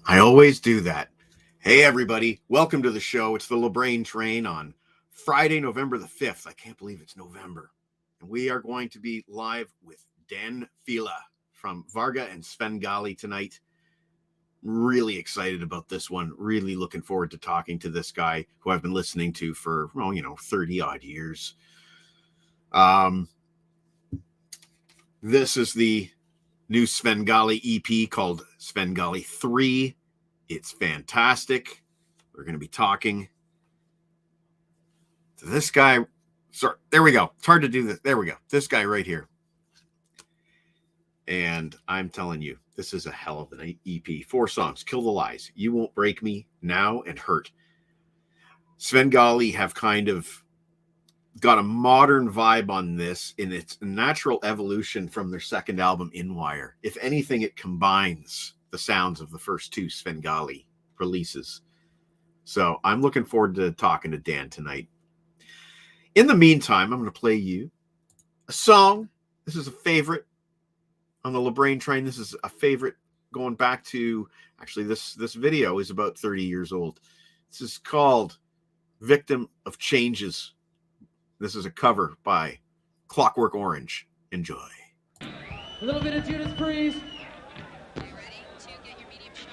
I always do that. Hey, everybody. Welcome to the show. It's the LeBrain Train on Friday, November the 5th. I can't believe it's November. And we are going to be live with Fila from Varga and Sven Gali tonight. Really excited about this one. Really looking forward to talking to this guy who I've been listening to for, 30 odd years. This is the new Sven Gali EP called Sven Gali 3. It's fantastic. We're going to be talking to this guy. Sorry, there we go. It's hard to do this. There we go. This guy right here. And I'm telling you, this is a hell of an EP. 4 songs: Kill the Lies, You Won't Break Me, Now, and Hurt. Sven Gali have kind of got a modern vibe on this in its natural evolution from their second album, In Wire. If anything, it combines the sounds of the first 2 Sven Gali releases. So I'm looking forward to talking to Dan tonight. In the meantime, I'm going to play you a song. This is a favorite on the LeBrain Train. This is a favorite going back to, actually, this video is about 30 years old. This is called Victim of Changes. This is a cover by Clockwork Orange. Enjoy. A little bit of Judas Priest. Are you ready to get your medium shot?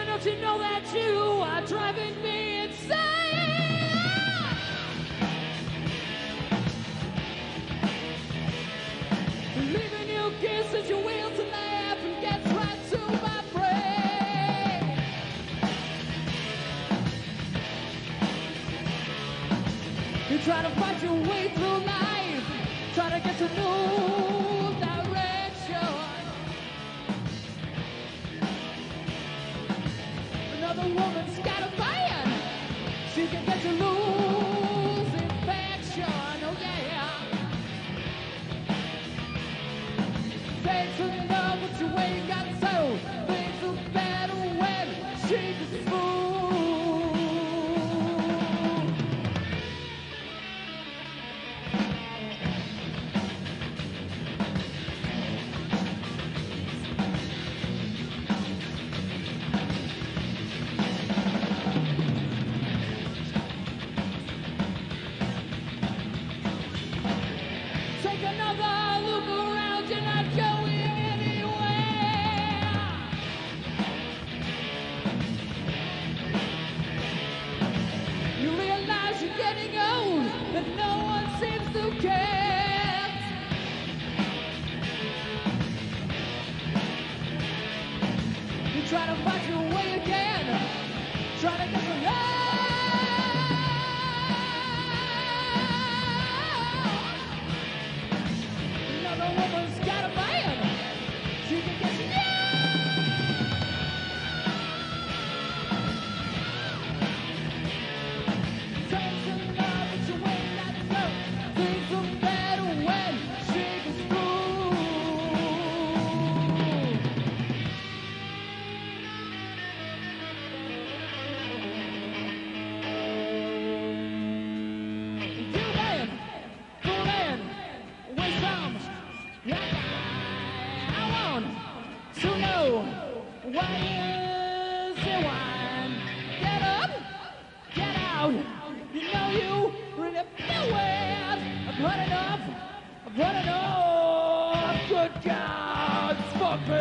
Don't you know that you are driving me insane? Leaving you kisses your wheels to laugh and gets right to my brain. You try to fight your way through life, try to get to new direction. Another woman's got a man. She can get you lose infection. Oh yeah. Things are love, but you ain't got so. Things are better when she's smooth. Take another look around, you're not going anywhere. You realize you're getting old, that no one seems to care. You try to fight your way again, try to get the love. Another woman's got a man. She can get you. Things are love, but you ain't got so. Things are better when she gets through. You man, fool man, waste some. I want to know what is the wine. Get up, get out. You know you really feel it. I've had enough. I've had enough. Good God, fuck me.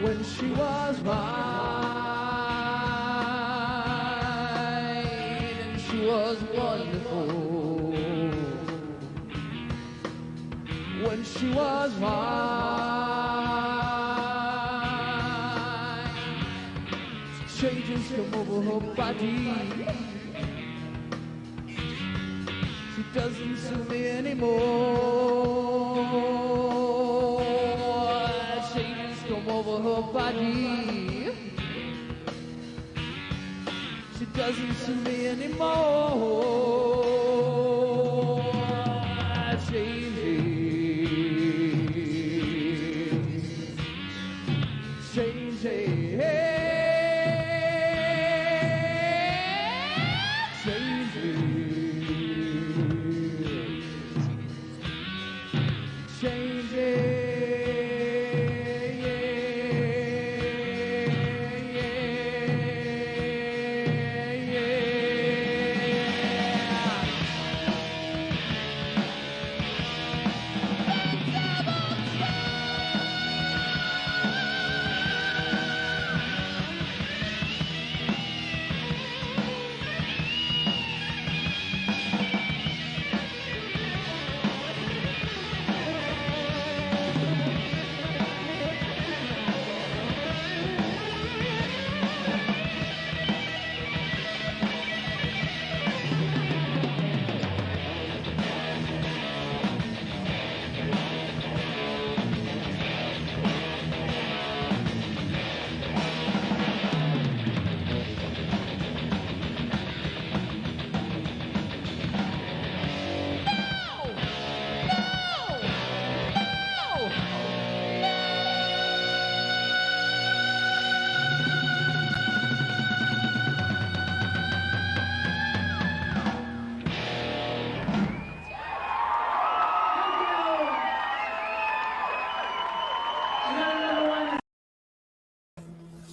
when she was mine, and she was wonderful when she was mine. Changes come over her body. She doesn't suit me anymore. Changes come over her body. She doesn't suit me anymore. Changes.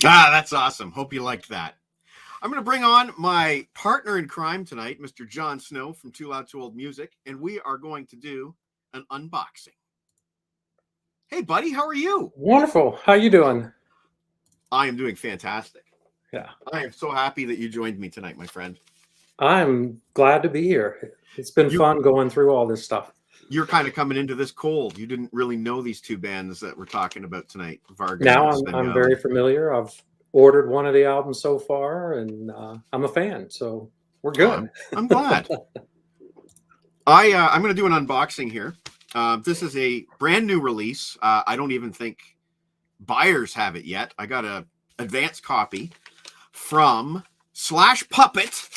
Ah, that's awesome. Hope you liked that. I'm going to bring on my partner in crime tonight, Mr. John Snow from Too Loud Too Old Music, and we are going to do an unboxing. Hey, buddy, how are you? Wonderful. How you doing? I am doing fantastic. Yeah. I am so happy that you joined me tonight, my friend. I'm glad to be here. It's been fun going through all this stuff. You're kind of coming into this cold. You didn't really know these two bands that we're talking about tonight, Varga. Now and Sven I'm Gali. very familiar. I've ordered one of the albums so far, and I'm a fan, so we're good. I'm glad. I'm going to do an unboxing here. This is a brand new release. I don't even think buyers have it yet. I got a advance copy from Slash Puppet.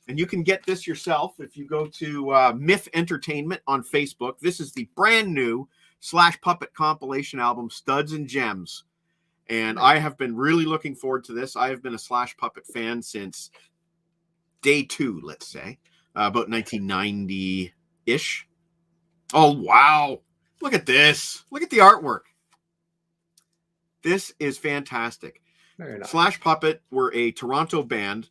And you can get this yourself if you go to Myth Entertainment on Facebook. This is the brand new Slash Puppet compilation album, Studs and Gems. And I have been really looking forward to this. I have been a Slash Puppet fan since day two, let's say, about 1990-ish. Oh, wow. Look at this. Look at the artwork. This is fantastic. Very nice. Slash Puppet were a Toronto band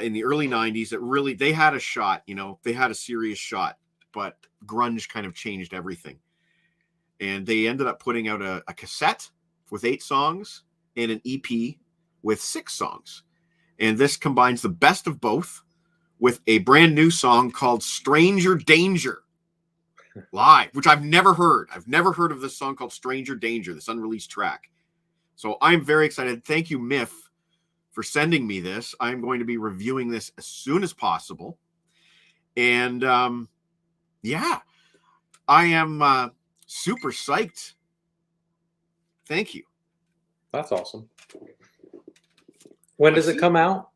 in the early 90s that really, they had a shot, they had a serious shot, but grunge kind of changed everything. And they ended up putting out a cassette with 8 songs and an EP with 6 songs. And this combines the best of both with a brand new song called Stranger Danger live, which I've never heard. I've never heard of this song called Stranger Danger, this unreleased track. So I'm very excited. Thank you, Myth, for sending me this. I'm going to be reviewing this as soon as possible. And yeah, I am super psyched. Thank you. That's awesome. When does it come out?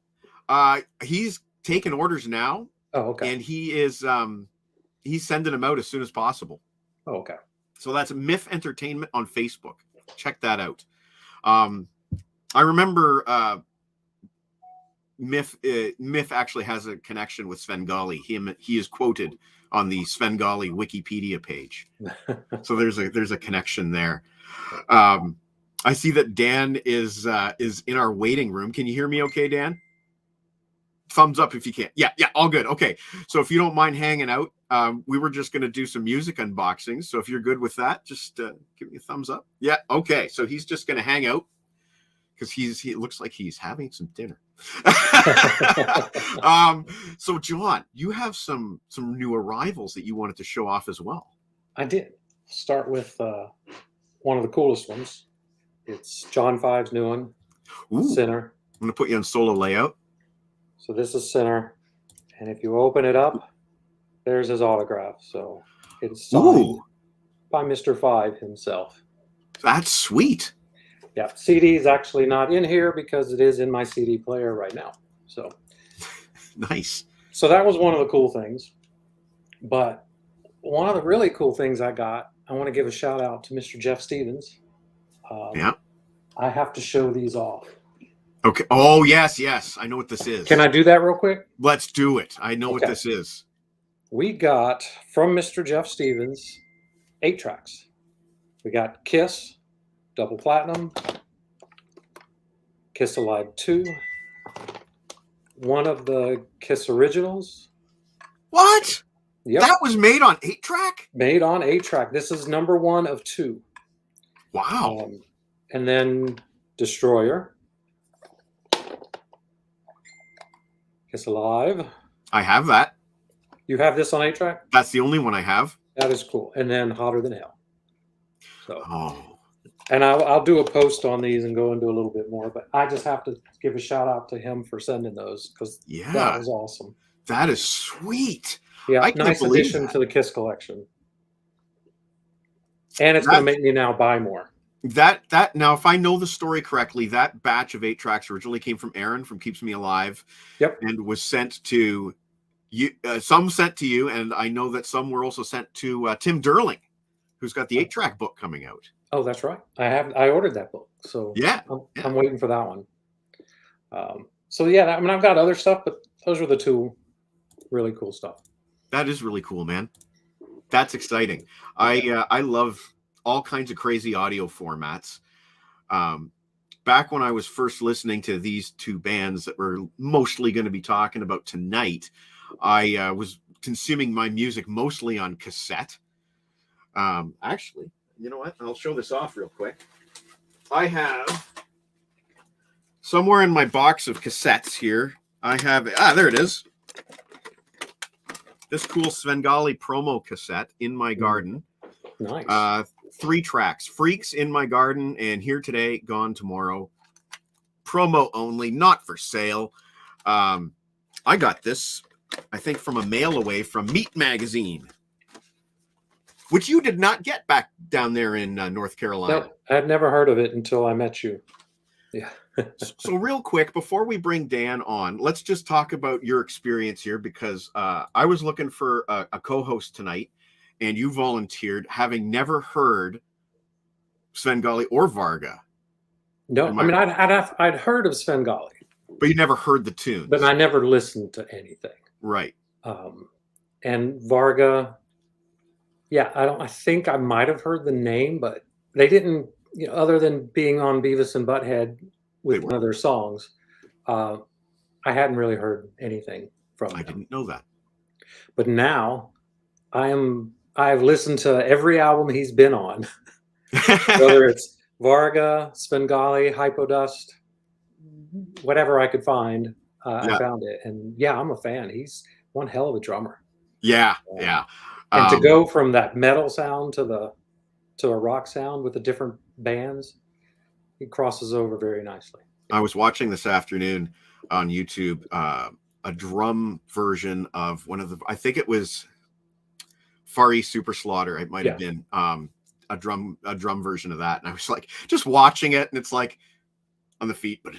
He's taking orders now. Oh, okay. And he is he's sending them out as soon as possible. Oh, okay. So that's Myth Entertainment on Facebook. Check that out. I remember Myth actually has a connection with Sven Gali. He is quoted on the Sven Gali Wikipedia page. So there's a connection there. I see that Dan is in our waiting room. Can you hear me okay, Dan? thumbs up if you can. Yeah, all good. Okay, so if you don't mind hanging out, we were just going to do some music unboxings. So if you're good with that, just give me a thumbs up. Yeah, okay. So he's just going to hang out because he looks like he's having some dinner. So John, you have some new arrivals that you wanted to show off as well. I did. Start with one of the coolest ones. It's John 5's new one, Ooh, Sinner. I'm going to put you on solo layout. So this is Sinner, and if you open it up, there's his autograph. So it's signed by Mr. Five himself. That's sweet. Yeah, CD is actually not in here because it is in my CD player right now. So Nice. So that was one of the cool things. But one of the really cool things I got, I want to give a shout out to Mr. Jeff Stevens. Yeah. I have to show these off. Okay. Oh, yes. I know what this is. Can I do that real quick? Let's do it. I know what Okay. this is. We got from Mr. Jeff Stevens 8 tracks. We got Kiss, Double Platinum, Kiss Alive 2, one of the Kiss originals. What? Yep. That was made on 8-track? Made on 8-track. This is number 1 of 2. Wow. And then Destroyer, Kiss Alive. I have that. You have this on 8-track? That's the only one I have. That is cool. And then Hotter Than Hell. So, Oh, and I'll do a post on these and go into a little bit more, but I just have to give a shout out to him for sending those because yeah. that was awesome. That is sweet. Yeah, I can't nice believe addition that. to the Kiss collection. And it's going to make me now buy more. That now, if I know the story correctly, that batch of 8 tracks originally came from Aaron from Keeps Me Alive. Yep. And was sent to you. Some sent to you, and I know that some were also sent to Tim Derling, who's got the 8-track book coming out. Oh, that's right. I ordered that book, so Yeah. I'm waiting for that one. So yeah, I mean I've got other stuff, but those were the 2 really cool stuff. That is really cool, man. That's exciting. I love all kinds of crazy audio formats. Back when I was first listening to these 2 bands that we're mostly going to be talking about tonight, I was consuming my music mostly on cassette. Actually, you know what? I'll show this off real quick. I have somewhere in my box of cassettes here. I have there it is. This cool Sven Gali promo cassette, In My Garden. Nice. 3 tracks: Freaks, In My Garden, and Here Today, Gone Tomorrow. Promo only, not for sale. I got this, I think, from a mail away from Meat Magazine, which you did not get back down there in North Carolina. No, I'd never heard of it until I met you. Yeah. So real quick, before we bring Dan on, let's just talk about your experience here, because I was looking for a co-host tonight, and you volunteered, having never heard Sven Gali or Varga. No, I mean I'd heard of Sven Gali, but you never heard the tunes. but I never listened to anything. Right. And Varga, yeah, I think I might have heard the name, but they didn't, other than being on Beavis and Butthead with one of their songs, I hadn't really heard anything from them. I didn't know that. But now I've listened to every album he's been on, whether it's Varga, Sven Gali, Hypodust, whatever I could find, I found it. And yeah, I'm a fan. He's one hell of a drummer. Yeah. And to go from that metal sound to a rock sound with the different bands, he crosses over very nicely. I was watching this afternoon on YouTube a drum version of one of the, I think it was Far East Super Slaughter. It might have been a drum version of that, and I was like just watching it, and it's like on the feet. Yeah,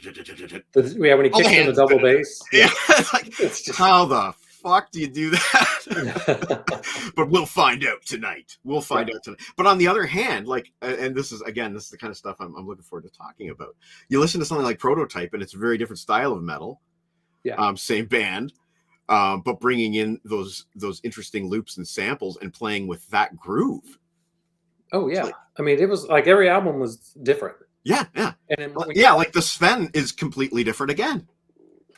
when he kicks in the double bass. Yeah, it's like, how the fuck do you do that? But we'll find out tonight. We'll find out tonight. But on the other hand, like, and this is the kind of stuff I'm looking forward to talking about. You listen to something like Prototype, and it's a very different style of metal. Yeah. Same band, but bringing in those interesting loops and samples and playing with that groove. Oh yeah, like, I mean, it was like every album was different. Yeah. And then like the Sven is completely different again.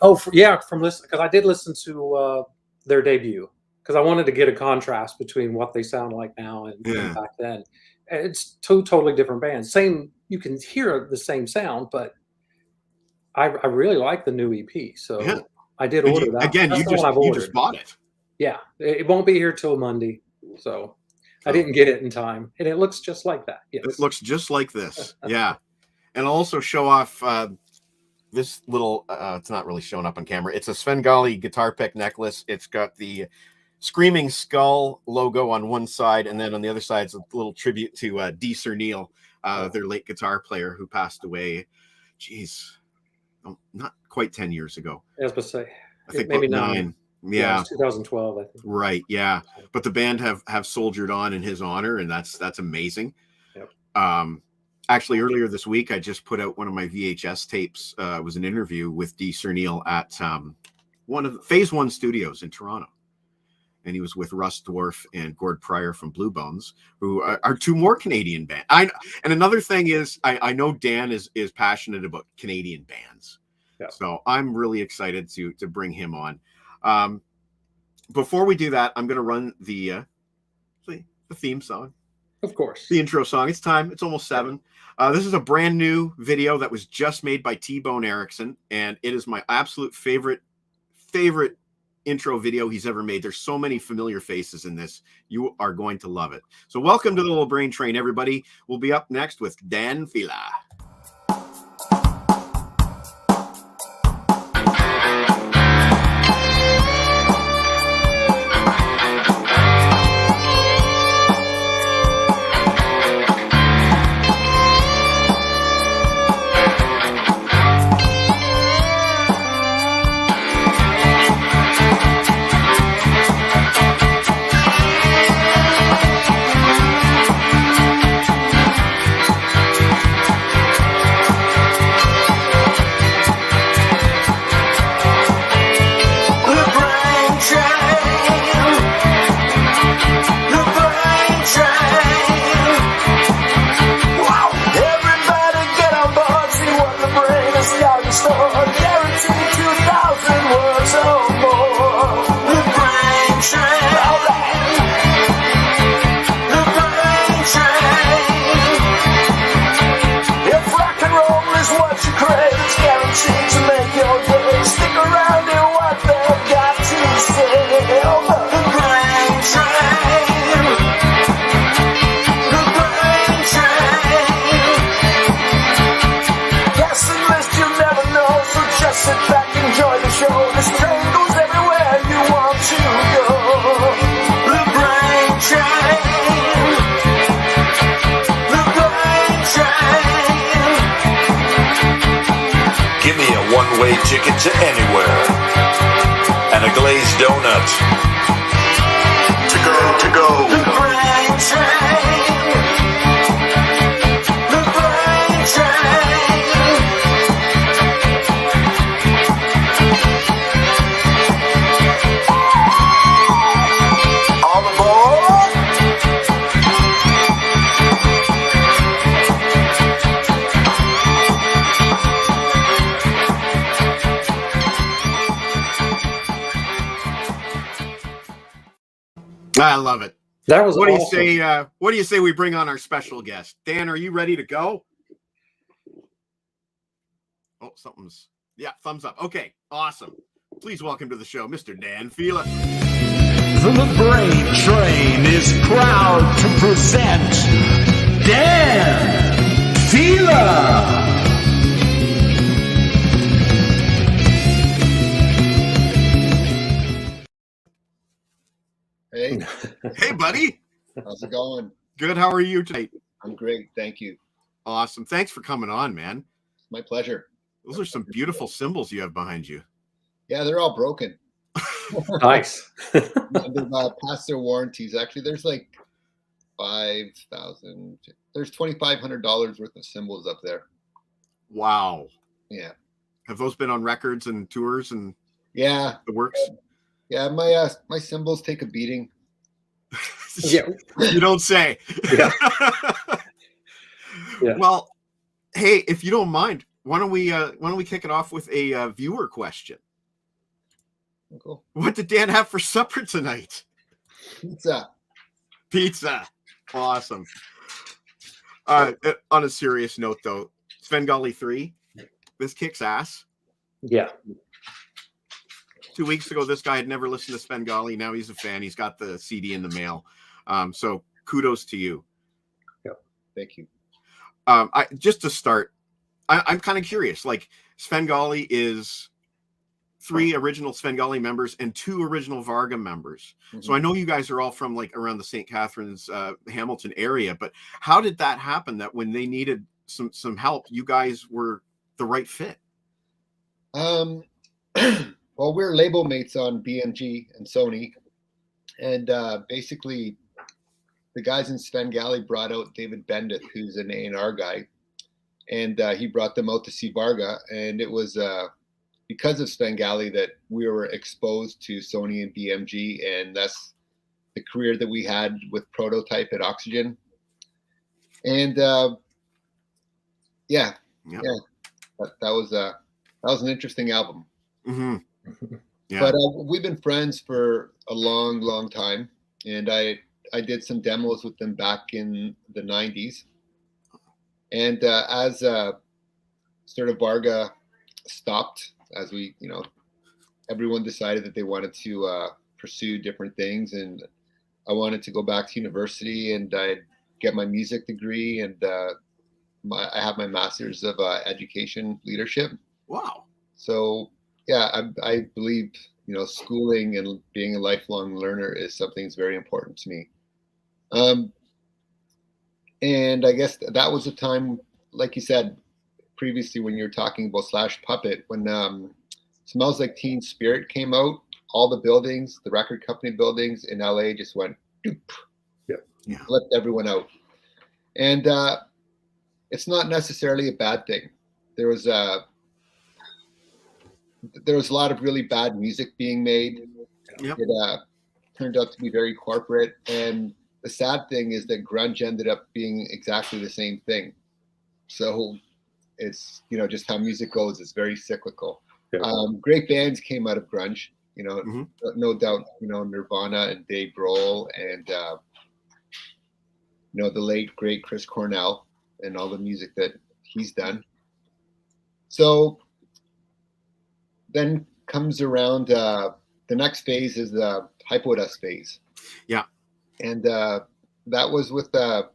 Oh, from listen, because I did listen to their debut, because I wanted to get a contrast between what they sound like now and back then. It's two totally different bands. You can hear the same sound, but I really like the new EP. So I did order that. Again, That's you just bought it. Yeah, it won't be here till Monday, so I didn't get it in time, and it looks just like that. Yes. It looks just like this. Yeah, and I'll also show off this little. It's not really showing up on camera. It's a Sven Gali guitar pick necklace. It's got the Screaming Skull logo on one side, and then on the other side, it's a little tribute to D. Sir Neil, their late guitar player who passed away. Geez, not quite 10 years ago. I was going to say, I think maybe 9. Yeah, it was 2012, I think. Right. Yeah, but the band have soldiered on in his honor, and that's amazing. Yep. Actually, earlier this week, I just put out one of my VHS tapes. It was an interview with D. Sir Neil at one of the Phase One studios in Toronto, and he was with Russ Dwarf and Gord Pryor from Blue Bones, who are two more Canadian bands. And another thing is, I know Dan is passionate about Canadian bands, so I'm really excited to bring him on. Before we do that, I'm going to run the theme song. Of course. The intro song. It's time. It's almost 7. This is a brand new video that was just made by T-Bone Erickson, and it is my absolute favorite intro video he's ever made. There's so many familiar faces in this. You are going to love it. So welcome to the Little Brain Train, everybody. We'll be up next with Dan Fila. One-way ticket to anywhere and a glazed donut to go. The brain train. The brain train. All aboard. I love it. That was what awesome. do you say? What do you say we bring on our special guest? Dan, are you ready to go? Oh, thumbs up. Okay, awesome. Please welcome to the show, Mr. Dan Fila. The Brain Train is proud to present Dan Fila. Hey. Hey, buddy. How's it going? Good. How are you tonight? I'm great. Thank you. Awesome. Thanks for coming on, man. My pleasure. Those are some beautiful symbols you have behind you. Yeah, they're all broken. Nice. They've passed their warranties. Actually, there's like 5,000. There's $2,500 worth of symbols up there. Wow. Yeah. Have those been on records and tours and the works? Yeah, my symbols take a beating. Yeah. You don't say. Yeah. Yeah. Well, hey, if you don't mind, why don't we kick it off with a viewer question? Cool. What did Dan have for supper tonight? Pizza. Awesome. On a serious note, though, Sven Gali 3, this kicks ass. Yeah. 2 weeks ago, this guy had never listened to Sven Gali. Now he's a fan. He's got the CD in the mail. So kudos to you. Yeah. Thank you. Just to start, I'm kind of curious. Like, Sven Gali is 3 original Sven Gali members and 2 original Varga members. Mm-hmm. So I know you guys are all from like around the St. Catharines, Hamilton area, but how did that happen that when they needed some help, you guys were the right fit? Well, we're label mates on BMG and Sony. And basically, the guys in Sven Gali brought out David Bendith, who's an A&R guy. And he brought them out to see Varga. And it was because of Sven Gali that we were exposed to Sony and BMG. And that's the career that we had with Prototype at Oxygen. And that was an interesting album. Mm-hmm. Yeah. But we've been friends for a long, long time, and I did some demos with them back in the 90s. And as sort of Varga stopped, as we, everyone decided that they wanted to pursue different things, and I wanted to go back to university and I'd get my music degree, and I have my master's of education leadership. Wow. So yeah, I believe, schooling and being a lifelong learner is something that's very important to me. And I guess that was a time, like you said previously, when you were talking about Slash Puppet, when Smells Like Teen Spirit came out, all the buildings, the record company buildings in LA just went, doop, flipped everyone out. And it's not necessarily a bad thing. There was a lot of really bad music being made. Yep. It turned out to be very corporate. And the sad thing is that grunge ended up being exactly the same thing. So it's, just how music goes. It's very cyclical. Yeah. Great bands came out of grunge, Mm-hmm. no doubt, Nirvana and Dave Grohl and, the late, great Chris Cornell and all the music that he's done. So then comes around the next phase is the Hypodust phase. Yeah. And that was with a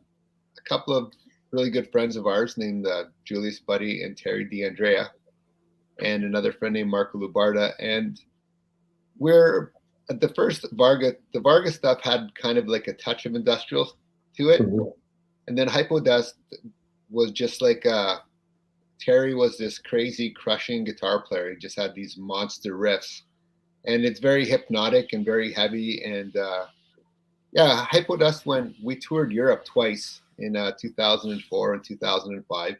couple of really good friends of ours named Julius Buddy and Terry DeAndrea, and another friend named Marco Lubarda. And we're at the first the Varga stuff had kind of like a touch of industrial to it. Mm-hmm. And then Hypodust was just like Terry was this crazy crushing guitar player. He just had these monster riffs, and it's very hypnotic and very heavy. And Hypodust we toured Europe twice in 2004 and 2005.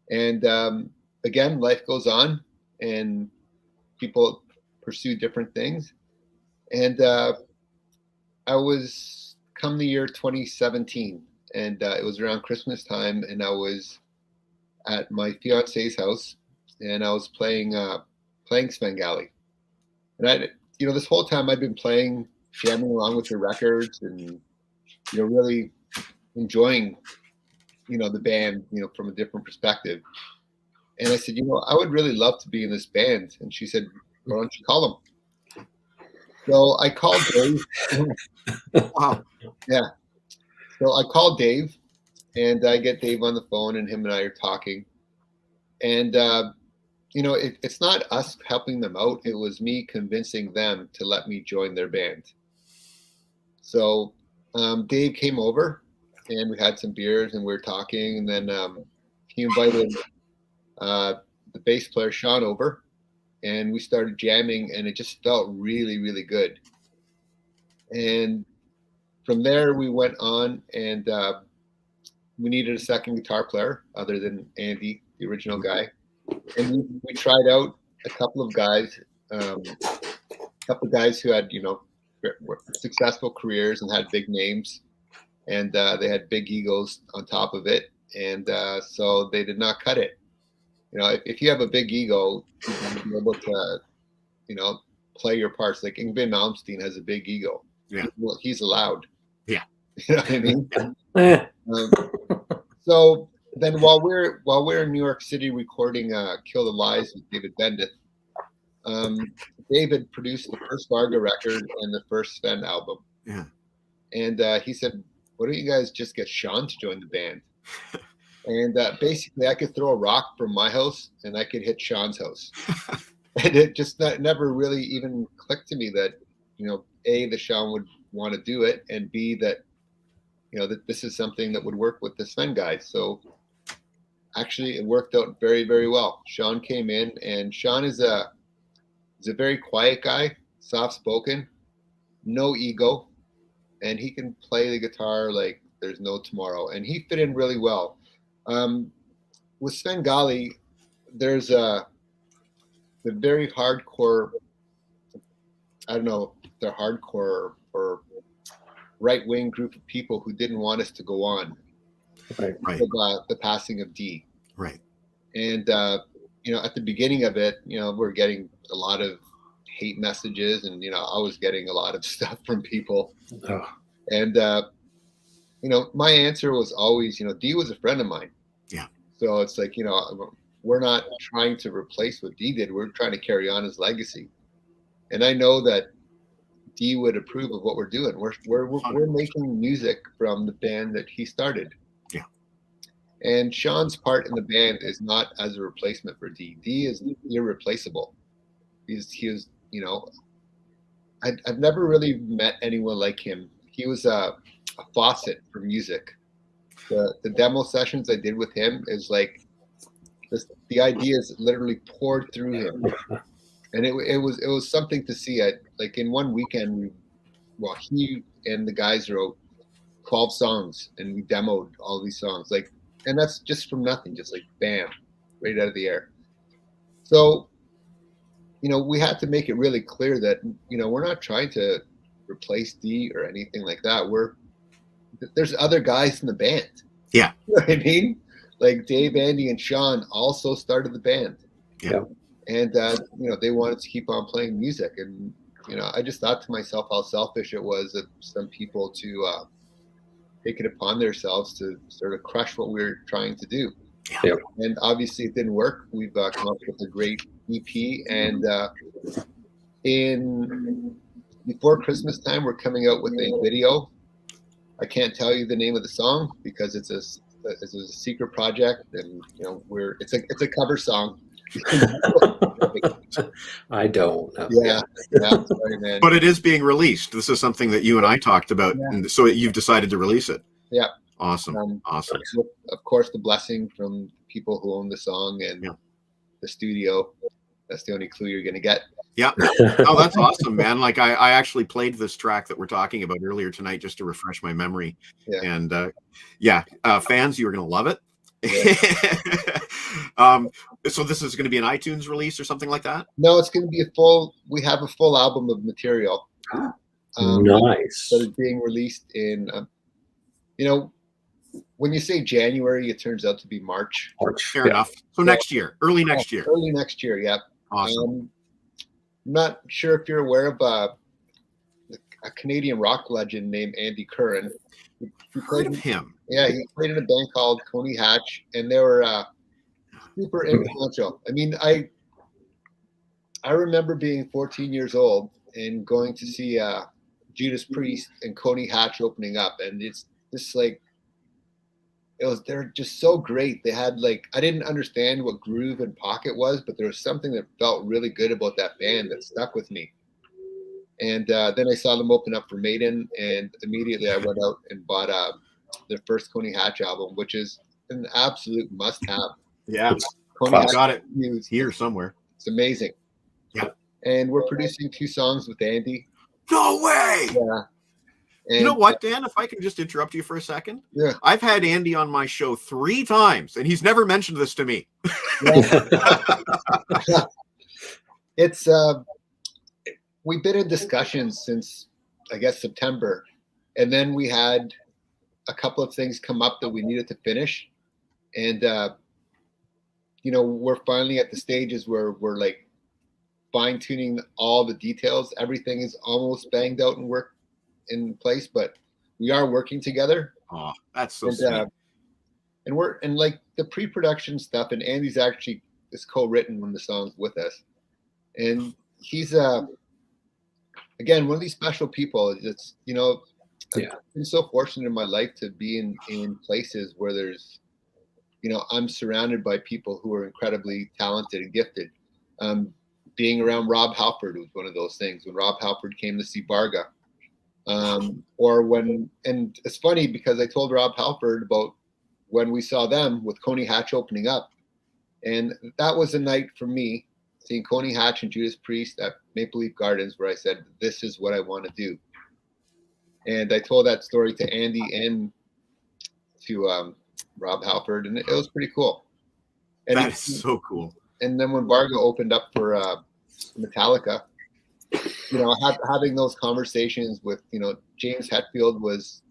And again, life goes on and people pursue different things. And I was come the year 2017, and it was around Christmas time, and I was at my fiance's house, and I was playing Sven Gali. And I, this whole time I'd been jamming along with the records, and really enjoying, the band, from a different perspective. And I said, I would really love to be in this band. And she said, why don't you call him? So I called Dave. Wow. Yeah. So I called Dave, and I get Dave on the phone, and him and I are talking. And, it's not us helping them out. It was me convincing them to let me join their band. So Dave came over, and we had some beers, and we were talking. And then he invited the bass player, Sean, over, and we started jamming, and it just felt really, really good. And from there, we went on, and we needed a second guitar player other than Andy, the original guy. And we tried out a couple of guys who had, successful careers and had big names, and they had big egos on top of it. And so they did not cut it. If you have a big ego, you'll be able to, play your parts. Like Yngwie Malmsteen has a big ego. Yeah. Well, he's allowed. Yeah. You know what I mean? Eh, So then while we're in New York City recording Kill the Lies with David Bendith, David produced the first Varga record and the first Sven album. Yeah. And he said, why don't you guys just get Sean to join the band? And basically I could throw a rock from my house and I could hit Sean's house. And it just never really even clicked to me that, you know, A, that Sean would want to do it, and B, that, you know, that this is something that would work with the Sven guys. So actually it worked out very, very well. Sean came in, and Sean is a very quiet guy, soft-spoken, no ego, and he can play the guitar like there's no tomorrow. And he fit in really well. With Sven Gali, there's the very hardcore, I don't know if they're hardcore or right-wing group of people who didn't want us to go on. Right. The passing of Dee. Right. And, you know, at the beginning of it, you know, we're getting a lot of hate messages, and, you know, I was getting a lot of stuff from people. Oh. And, you know, my answer was always, you know, Dee was a friend of mine. Yeah. So it's like, you know, we're not trying to replace what Dee did. We're trying to carry on his legacy. And I know that Dee would approve of what we're doing. We're making music from the band that he started. Yeah. And Sean's part in the band is not as a replacement for Dee. Dee is irreplaceable. He was, you know, I've never really met anyone like him. He was a faucet for music. The demo sessions I did with him is like the ideas literally poured through him. And it was something to see. Like in one weekend, he and the guys wrote 12 songs, and we demoed all these songs. Like, and that's just from nothing, just like bam, right out of the air. So, you know, we had to make it really clear that, you know, we're not trying to replace Dee or anything like that. There's other guys in the band. Yeah. You know what I mean? Like Dave, Andy, and Sean also started the band. Yeah. And, you know, they wanted to keep on playing music. And, you know, I just thought to myself how selfish it was of some people to take it upon themselves to sort of crush what we were trying to do. Yeah. And obviously it didn't work. We've come up with a great EP. And before Christmas time, we're coming out with a video. I can't tell you the name of the song because it's a secret project, and, you know, it's a cover song. I don't know. Yeah, sorry, man. But it is being released. This is something that you and I talked about, and so you've decided to release it. Yeah. Awesome. Awesome. With, of course, the blessing from people who own the song and the studio. That's the only clue you're going to get. Yeah. Oh, that's awesome, man. Like I actually played this track that we're talking about earlier tonight just to refresh my memory. Yeah. And fans, you are going to love it. Yeah. So this is going to be an iTunes release or something like that? No, it's going to be we have a full album of material. Nice. That is being released in, you know, when you say January, it turns out to be March. Fair enough. So next year, early next year. Early next year, yeah. Awesome. I'm not sure if you're aware of a Canadian rock legend named Andy Curran. Heard of him? Yeah, he played in a band called Coney Hatch, and they were super influential. I mean, I remember being 14 years old and going to see Judas Priest and Coney Hatch opening up, and it's just like they're just so great. They had like, I didn't understand what groove and pocket was, but there was something that felt really good about that band that stuck with me. And then I saw them open up for Maiden, and immediately I went out and bought their first Coney Hatch album, which is an absolute must-have. Yeah, Coney got it here somewhere. It's amazing. Yeah, and we're producing 2 songs with Andy. No way. Yeah. And, you know what, Dan? If I can just interrupt you for a second. Yeah. I've had Andy on my show 3 times, and he's never mentioned this to me. It's we've been in discussions since, I guess, September, and then we had a couple of things come up that we needed to finish, and you know, we're finally at the stages where we're like fine tuning all the details. Everything is almost banged out and work in place, but we are working together. Oh, that's so And, sweet. And like the pre-production stuff, and Andy's actually is co-written when the song's with us, and he's again one of these special people. It's I've been so fortunate in my life to be in places where there's I'm surrounded by people who are incredibly talented and gifted. Being around Rob Halford was one of those things. When Rob Halford came to see Varga, and it's funny because I told Rob Halford about when we saw them with Coney Hatch opening up, and that was a night for me seeing Coney Hatch and Judas Priest at Maple Leaf Gardens, where I said, "This is what I want to do." And I told that story to Andy and to Rob Halford, and it was pretty cool. And That is so cool. And then when Varga opened up for Metallica, having those conversations with, James Hetfield was,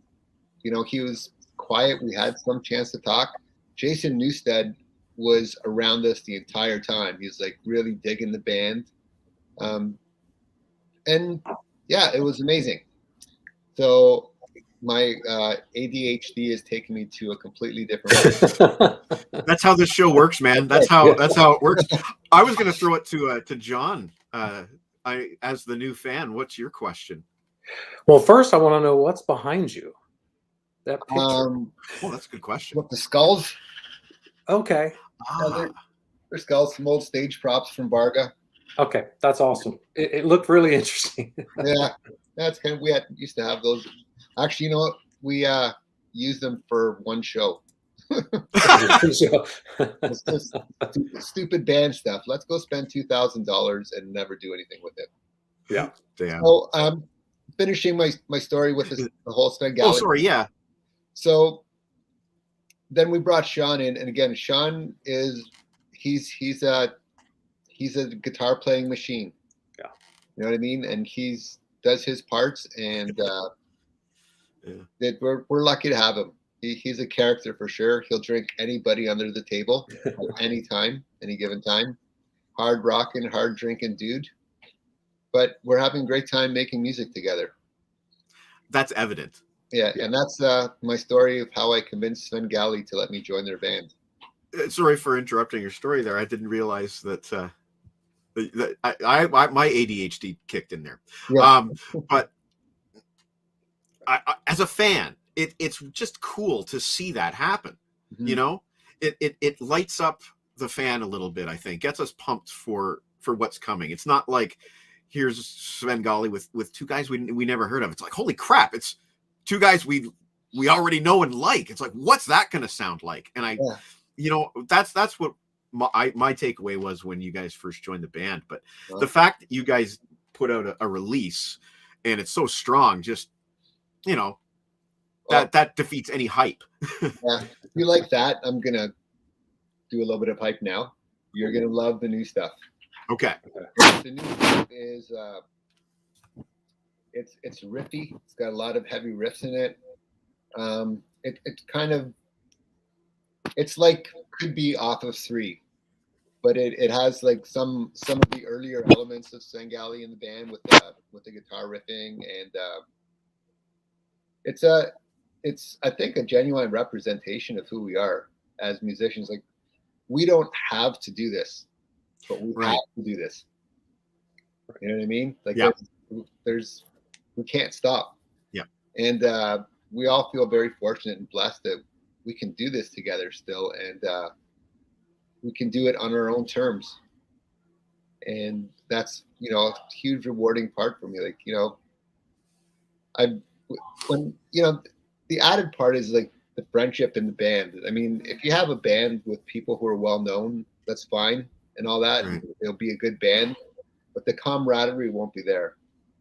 he was quiet. We had some chance to talk. Jason Newsted was around us the entire time. He was like really digging the band. And yeah, it was amazing. So my ADHD is taking me to a completely different way. That's how this show works, man. That's how it works. I was going to throw it to John. As the new fan, what's your question? Well, first I want to know what's behind you. That picture. Well, that's a good question. Look, the skulls. Okay. They're skulls, some old stage props from Varga. Okay, that's awesome. It looked really interesting. Yeah, that's kind of, we used to have those. Actually, you know what? We used them for one show. It's just stupid band stuff. Let's go spend $2,000 and never do anything with it. Yeah. Damn. So finishing my story with the whole Sven Gali. Oh, sorry. Yeah. So then we brought Sean in, and again, Sean is he's a guitar playing machine. Yeah. You know what I mean? And does his parts, and we're lucky to have him. He's a character for sure. He'll drink anybody under the table at any time, any given time. Hard rocking, hard drinking dude. But we're having a great time making music together. That's evident. Yeah, and that's my story of how I convinced Sven Gali to let me join their band. Sorry for interrupting your story there. I didn't realize that my ADHD kicked in there. Yeah. But I, as a fan, it's just cool to see that happen. Mm-hmm. It lights up the fan a little bit. I think gets us pumped for what's coming. It's not like here's Sven Gali with two guys we never heard of. It's like, holy crap! It's two guys we already know and like. It's like, what's that going to sound like? And that's what my takeaway was when you guys first joined the band. But the fact that you guys put out a release and it's so strong, just that defeats any hype. Yeah, if you like that, I'm gonna do a little bit of hype now. You're gonna love the new stuff. Okay. The new stuff is it's riffy. It's got a lot of heavy riffs in it. It's like could be off of 3, but it has like some of the earlier elements of Sven Gali in the band with the guitar riffing, and it's I think a genuine representation of who we are as musicians. Like, we don't have to do this, but we have to do this. You know what I mean? Like, there's we can't stop. Yeah. And we all feel very fortunate and blessed that we can do this together still, and we can do it on our own terms. And that's, a huge rewarding part for me. Like, the added part is like the friendship in the band. I mean, if you have a band with people who are well known, that's fine and all that. Right. It'll be a good band, but the camaraderie won't be there.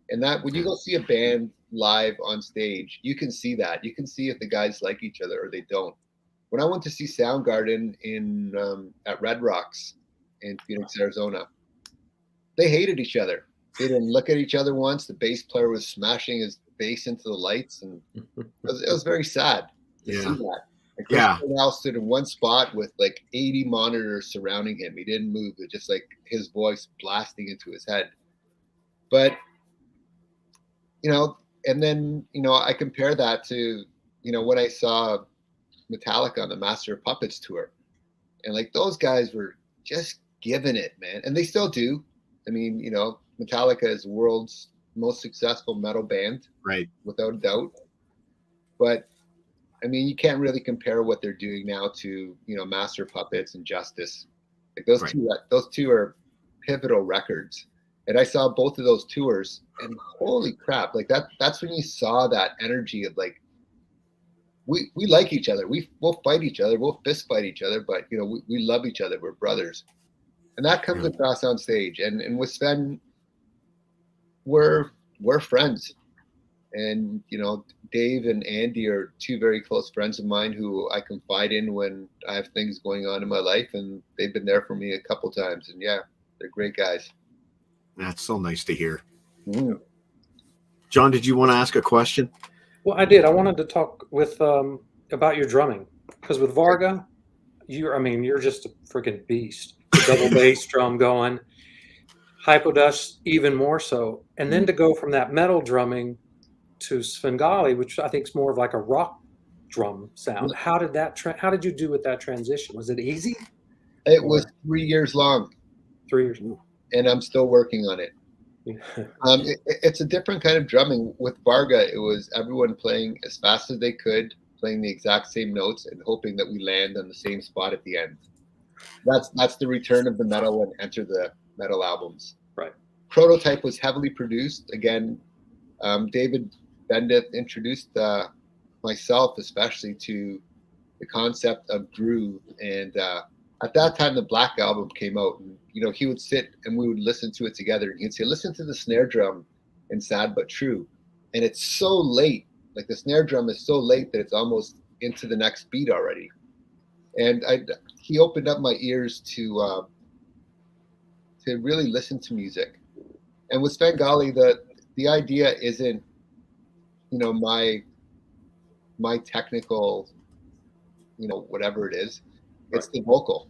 And that when you go see a band live on stage, you can see that. You can see if the guys like each other or they don't. When I went to see Soundgarden at Red Rocks in Phoenix, Arizona, they hated each other. They didn't look at each other once. The bass player was smashing his bass into the lights, and it was very sad to see that. Like Yeah. Sven Gali stood in one spot with like 80 monitors surrounding him. He didn't move. It just like his voice blasting into his head. But, and then, I compare that to, when I saw Metallica on the Master of Puppets tour. And like those guys were just giving it, man. And they still do. I mean, Metallica is the world's most successful metal band, Right. without a doubt. But I mean, you can't really compare what they're doing now to, Master of Puppets and Justice. Like those two are pivotal records. And I saw both of those tours, and holy crap, like that's when you saw that energy of like, we like each other. We'll fight each other. We'll fist fight each other, but we love each other. We're brothers. And that comes across on stage. And with Sven, we're friends. And, Dave and Andy are two very close friends of mine who I confide in when I have things going on in my life. And they've been there for me a couple times. And yeah, they're great guys. That's so nice to hear. Mm-hmm. John, did you want to ask a question? Well, I did. I wanted to talk with about your drumming, because with Varga, you're just a freaking beast. The double bass drum going, Hypodust even more so, and then to go from that metal drumming to Sven Gali, which I think is more of like a rock drum sound. How did how did you do with that transition? Was it easy? It was 3 years long. 3 years. And I'm still working on it. It's a different kind of drumming. With Varga, it was everyone playing as fast as they could, playing the exact same notes, and hoping that we land on the same spot at the end. That's the return of the metal and Enter the Metal albums. Right. Prototype was heavily produced. Again, David Bendith introduced myself especially to the concept of groove. And at that time, the Black Album came out, and he would sit and we would listen to it together. And he'd say, "Listen to the snare drum in Sad But True," and it's so late. Like the snare drum is so late that it's almost into the next beat already. And he opened up my ears to really listen to music. And with Sven Gali, the idea isn't, my technical, whatever it is. It's the vocal.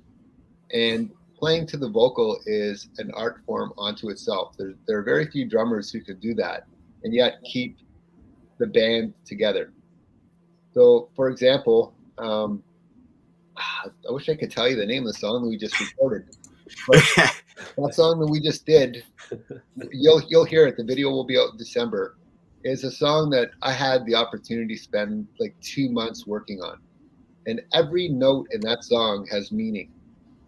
And playing to the vocal is an art form onto itself. There are very few drummers who could do that and yet keep the band together. So, for example, I wish I could tell you the name of the song that we just recorded. But that song that we just did, you'll hear it. The video will be out in December. Is a song that I had the opportunity to spend like 2 months working on. And every note in that song has meaning.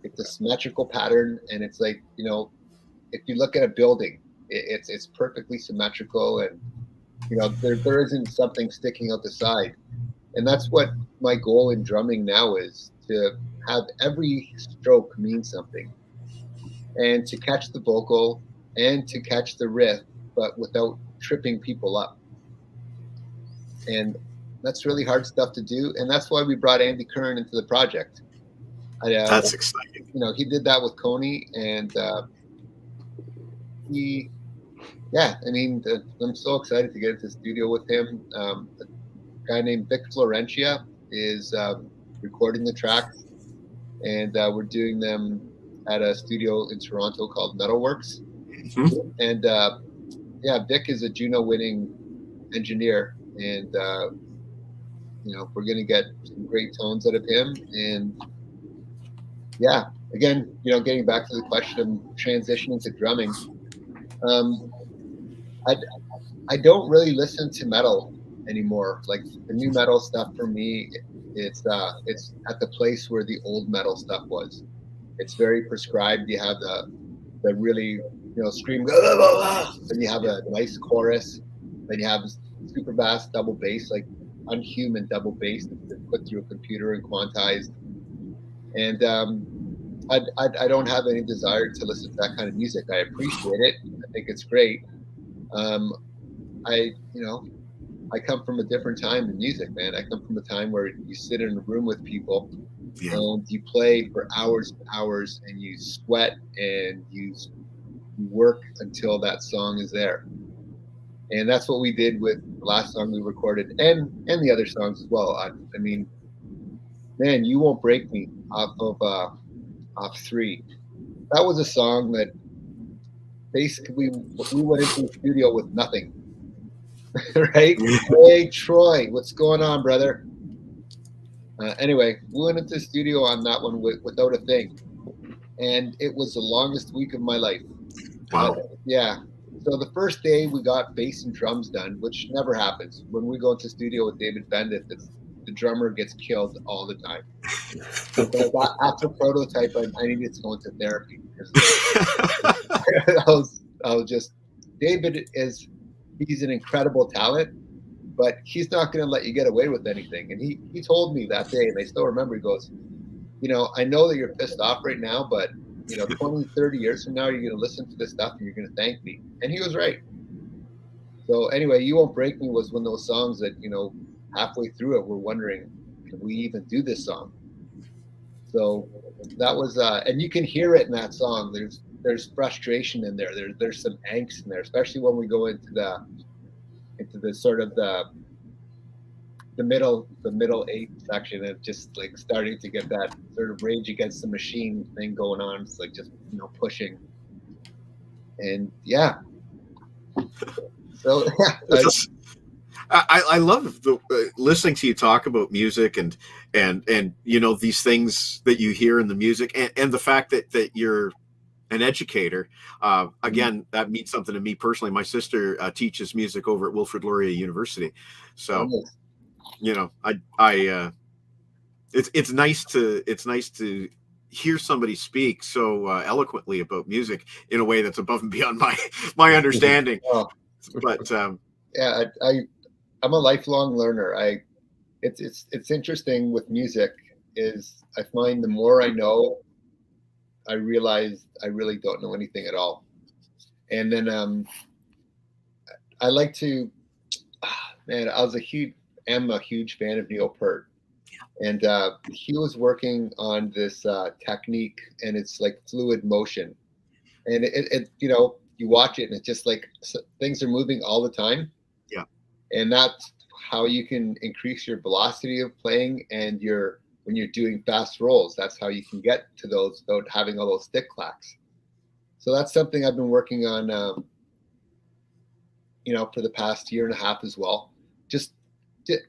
It's a symmetrical pattern, and it's like, if you look at a building, it's perfectly symmetrical, and there isn't something sticking out the side. And that's what my goal in drumming now is, to have every stroke mean something, and to catch the vocal and to catch the riff, but without tripping people up. And that's really hard stuff to do, and that's why we brought Andy Curran into the project. That's exciting. He did that with Coney, and I'm so excited to get into the studio with him. A guy named Vic Florentia is recording the tracks, and we're doing them at a studio in Toronto called Metalworks. Mm-hmm. And Vic is a Juno-winning engineer, and we're going to get some great tones out of him. And again, getting back to the question of transitioning to drumming, I don't really listen to metal anymore. Like the new metal stuff for me, it's at the place where the old metal stuff was. It's very prescribed. You have the really scream, then you have a nice chorus, then you have super fast double bass, like unhuman double bass that's put through a computer and quantized. And I don't have any desire to listen to that kind of music. I appreciate it. I think it's great. I come from a different time in music, man. I come from a time where you sit in a room with people and you play for hours and hours, and you sweat and you work until that song is there. And that's what we did with the last song we recorded, and the other songs as well. I mean, Man, You Won't Break Me off 3. That was a song that basically we went into the studio with nothing. Right? Hey, Troy, what's going on, brother? Anyway, we went into the studio on that one without a thing. And it was the longest week of my life. Wow. Yeah. So the first day we got bass and drums done, which never happens. When we go into the studio with David Bendith, the drummer gets killed all the time. So after Prototype, I needed to go into therapy because I was just, David he's an incredible talent, but he's not going to let you get away with anything. And he told me that day, and I still remember, he goes, I know that you're pissed off right now, but 20, 30 years from now, you're going to listen to this stuff and you're going to thank me. And he was right. So anyway, You Won't Break Me was one of those songs that, halfway through it, we're wondering, can we even do this song? So that was, and you can hear it in that song. There's frustration in there. There's some angst in there, especially when we go into the sort of the middle 8 section, and just like starting to get that sort of Rage Against the Machine thing going on. It's like just pushing, and yeah. So I love listening to you talk about music and these things that you hear in the music, and the fact that you're an educator. Again, that means something to me personally. My sister teaches music over at Wilfrid Laurier University, so it's nice to hear somebody speak so eloquently about music in a way that's above and beyond my understanding. But yeah, I'm a lifelong learner. It's interesting with music is I find the more I know, I realize I really don't know anything at all. And then I like to, man, am a huge fan of Neil Peart. And he was working on this technique, and it's like fluid motion. And it you watch it and it's just like things are moving all the time. Yeah. And that's how you can increase your velocity of playing, and when you're doing fast rolls, that's how you can get to those without having all those stick clacks. So that's something I've been working on, for the past year and a half as well. If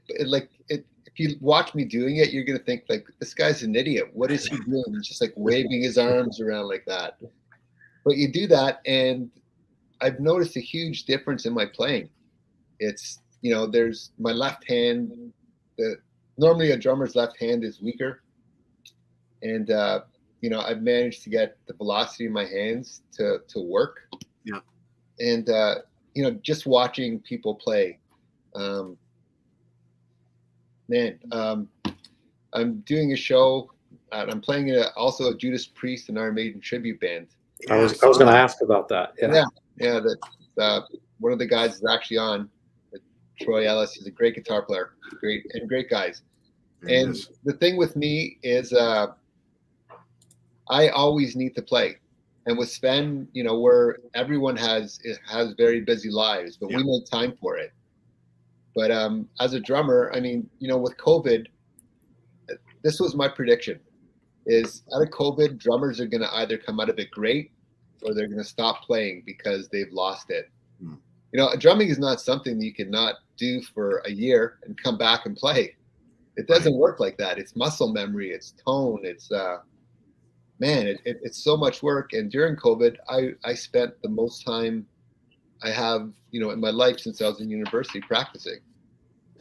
you watch me doing it, you're going to think like, this guy's an idiot. What is he doing? He's just like waving his arms around like that. But you do that, and I've noticed a huge difference in my playing. It's, there's my left hand. Normally a drummer's left hand is weaker. And, I've managed to get the velocity of my hands to work. Yeah. And, just watching people play, I'm doing a show. I'm playing also a Judas Priest and Iron Maiden tribute band. I was going to ask about that. Yeah. One of the guys is actually on, Troy Ellis. He's a great guitar player, great guys. And the thing with me is, I always need to play. And with Sven, where everyone has very busy lives, but we make time for it. But as a drummer, with COVID, this was my prediction: is out of COVID, drummers are going to either come out of it great, or they're going to stop playing because they've lost it. Drumming is not something that you can not do for a year and come back and play. It doesn't work like that. It's muscle memory, it's tone, it's it's so much work. And during COVID, I spent the most time I have, in my life since I was in university practicing.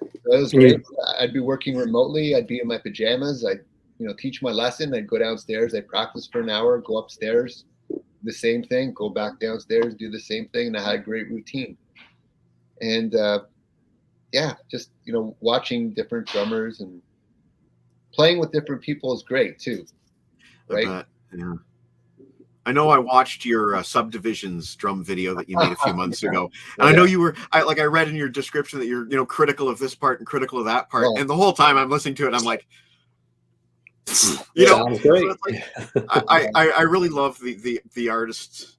So it was great. I'd be working remotely. I'd be in my pajamas. I'd, teach my lesson. I'd go downstairs. I'd practice for an hour, go upstairs, the same thing, go back downstairs, do the same thing. And I had a great routine. And just, watching different drummers and playing with different people is great too. Right. Yeah. I know I watched your Subdivisions drum video that you made a few months ago. And I know you were, I read in your description that you're, critical of this part and critical of that part. And the whole time I'm listening to it, I'm like, sounds great. I really love the artist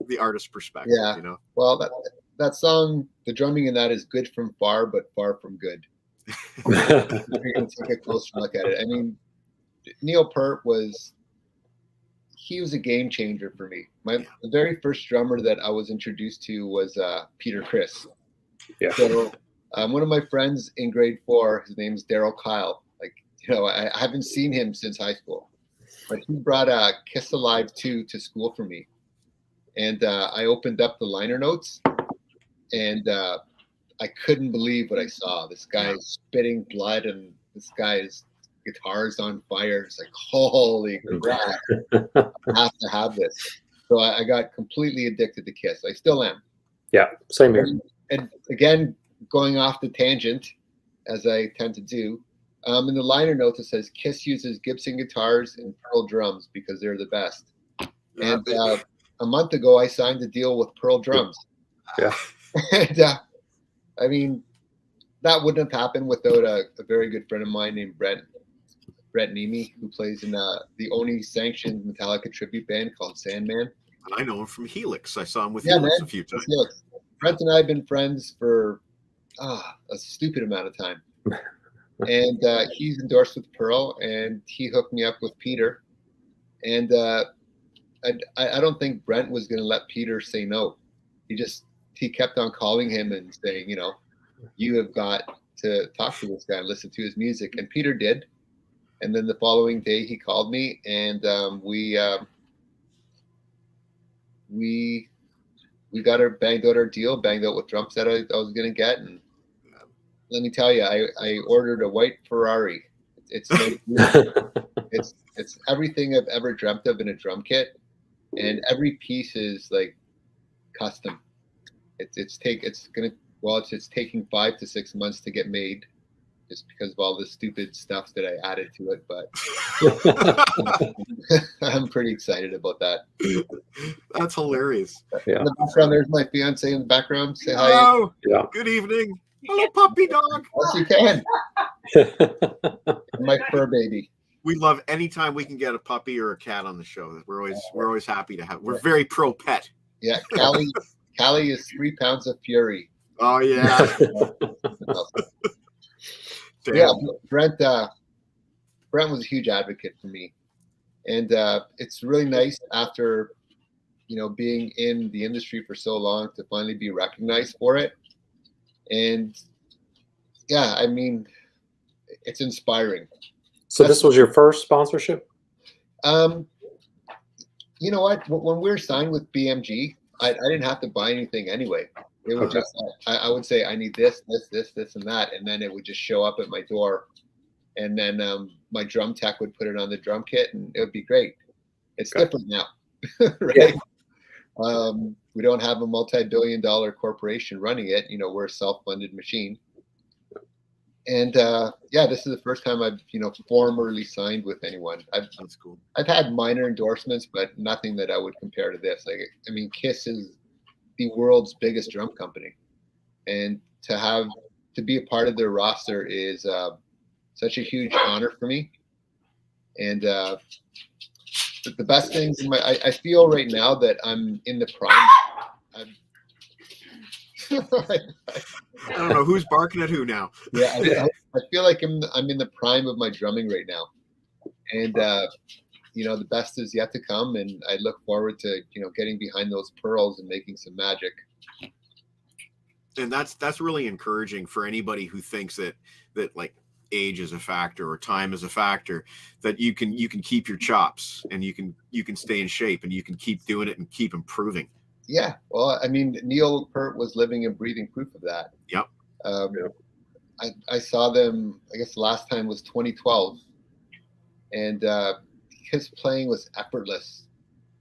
perspective. Yeah. Well, that song, the drumming in that is good from far, but far from good. You're going to take a closer look at it. Neil Peart was a game changer for me. The very first drummer that I was introduced to was Peter Criss. Yeah. So one of my friends in grade 4, his name's Daryl Kyle. Like, I haven't seen him since high school, but he brought Kiss Alive 2 to school for me. And I opened up the liner notes, and I couldn't believe what I saw. This guy is spitting blood, and this guy's guitar's on fire. It's like, holy crap, I have to have this. So I got completely addicted to Kiss. I still am. Yeah, same here. And again, going off the tangent, as I tend to do, in the liner notes it says Kiss uses Gibson guitars and Pearl drums because they're the best. And a month ago, I signed a deal with Pearl drums. Yeah. And I mean, that wouldn't have happened without a very good friend of mine named Brett Nemi, who plays in the only sanctioned Metallica tribute band called Sandman. And I know him from Helix. I saw him with Helix a few times. Helix. Brent and I have been friends for a stupid amount of time. And he's endorsed with Pearl, and he hooked me up with Peter. And I don't think Brent was going to let Peter say no. He kept on calling him and saying, you have got to talk to this guy and listen to his music. And Peter did. And then the following day he called me, and we banged out our deal, banged out what drum set I was going to get. And let me tell you, I ordered a white Ferrari. It's it's everything I've ever dreamt of in a drum kit, and every piece is like custom. It's taking 5 to 6 months to get made, just because of all the stupid stuff that I added to it. But I'm pretty excited about that. That's hilarious. Yeah. In the background, there's my fiance in the background. Say hi. Hello. Yeah. Good evening. Hello, puppy dog. Yes, you can. My fur baby. We love anytime we can get a puppy or a cat on the show. We're always happy to have. We're very pro pet. Yeah, Callie is 3 pounds of fury. Oh yeah. Yeah, Brent was a huge advocate for me, and it's really nice after being in the industry for so long to finally be recognized for it. And yeah, I mean, it's inspiring. So this was your first sponsorship? You know what? When we were signed with BMG, I didn't have to buy anything anyway. It was just, I would say, I need this, and that, and then it would just show up at my door. And then my drum tech would put it on the drum kit, and it would be great. It's different now, right? Yeah. We don't have a multi-billion-dollar corporation running it. We're a self-funded machine. And this is the first time I've formally signed with anyone. That's cool. I've had minor endorsements, but nothing that I would compare to this. Like, I mean, Kiss is the world's biggest drum company, and to be a part of their roster is such a huge honor for me. And the best things I feel right now that I'm in the prime. I don't know who's barking at who now. Yeah, I feel like I'm in the prime of my drumming right now, and the best is yet to come, and I look forward to getting behind those pearls and making some magic. And that's really encouraging for anybody who thinks that like age is a factor or time is a factor, that you can keep your chops and you can stay in shape and you can keep doing it and keep improving. Yeah, well, I mean, Neil Peart was living and breathing proof of that. Yep. I saw them, I guess the last time was 2012, and his playing was effortless,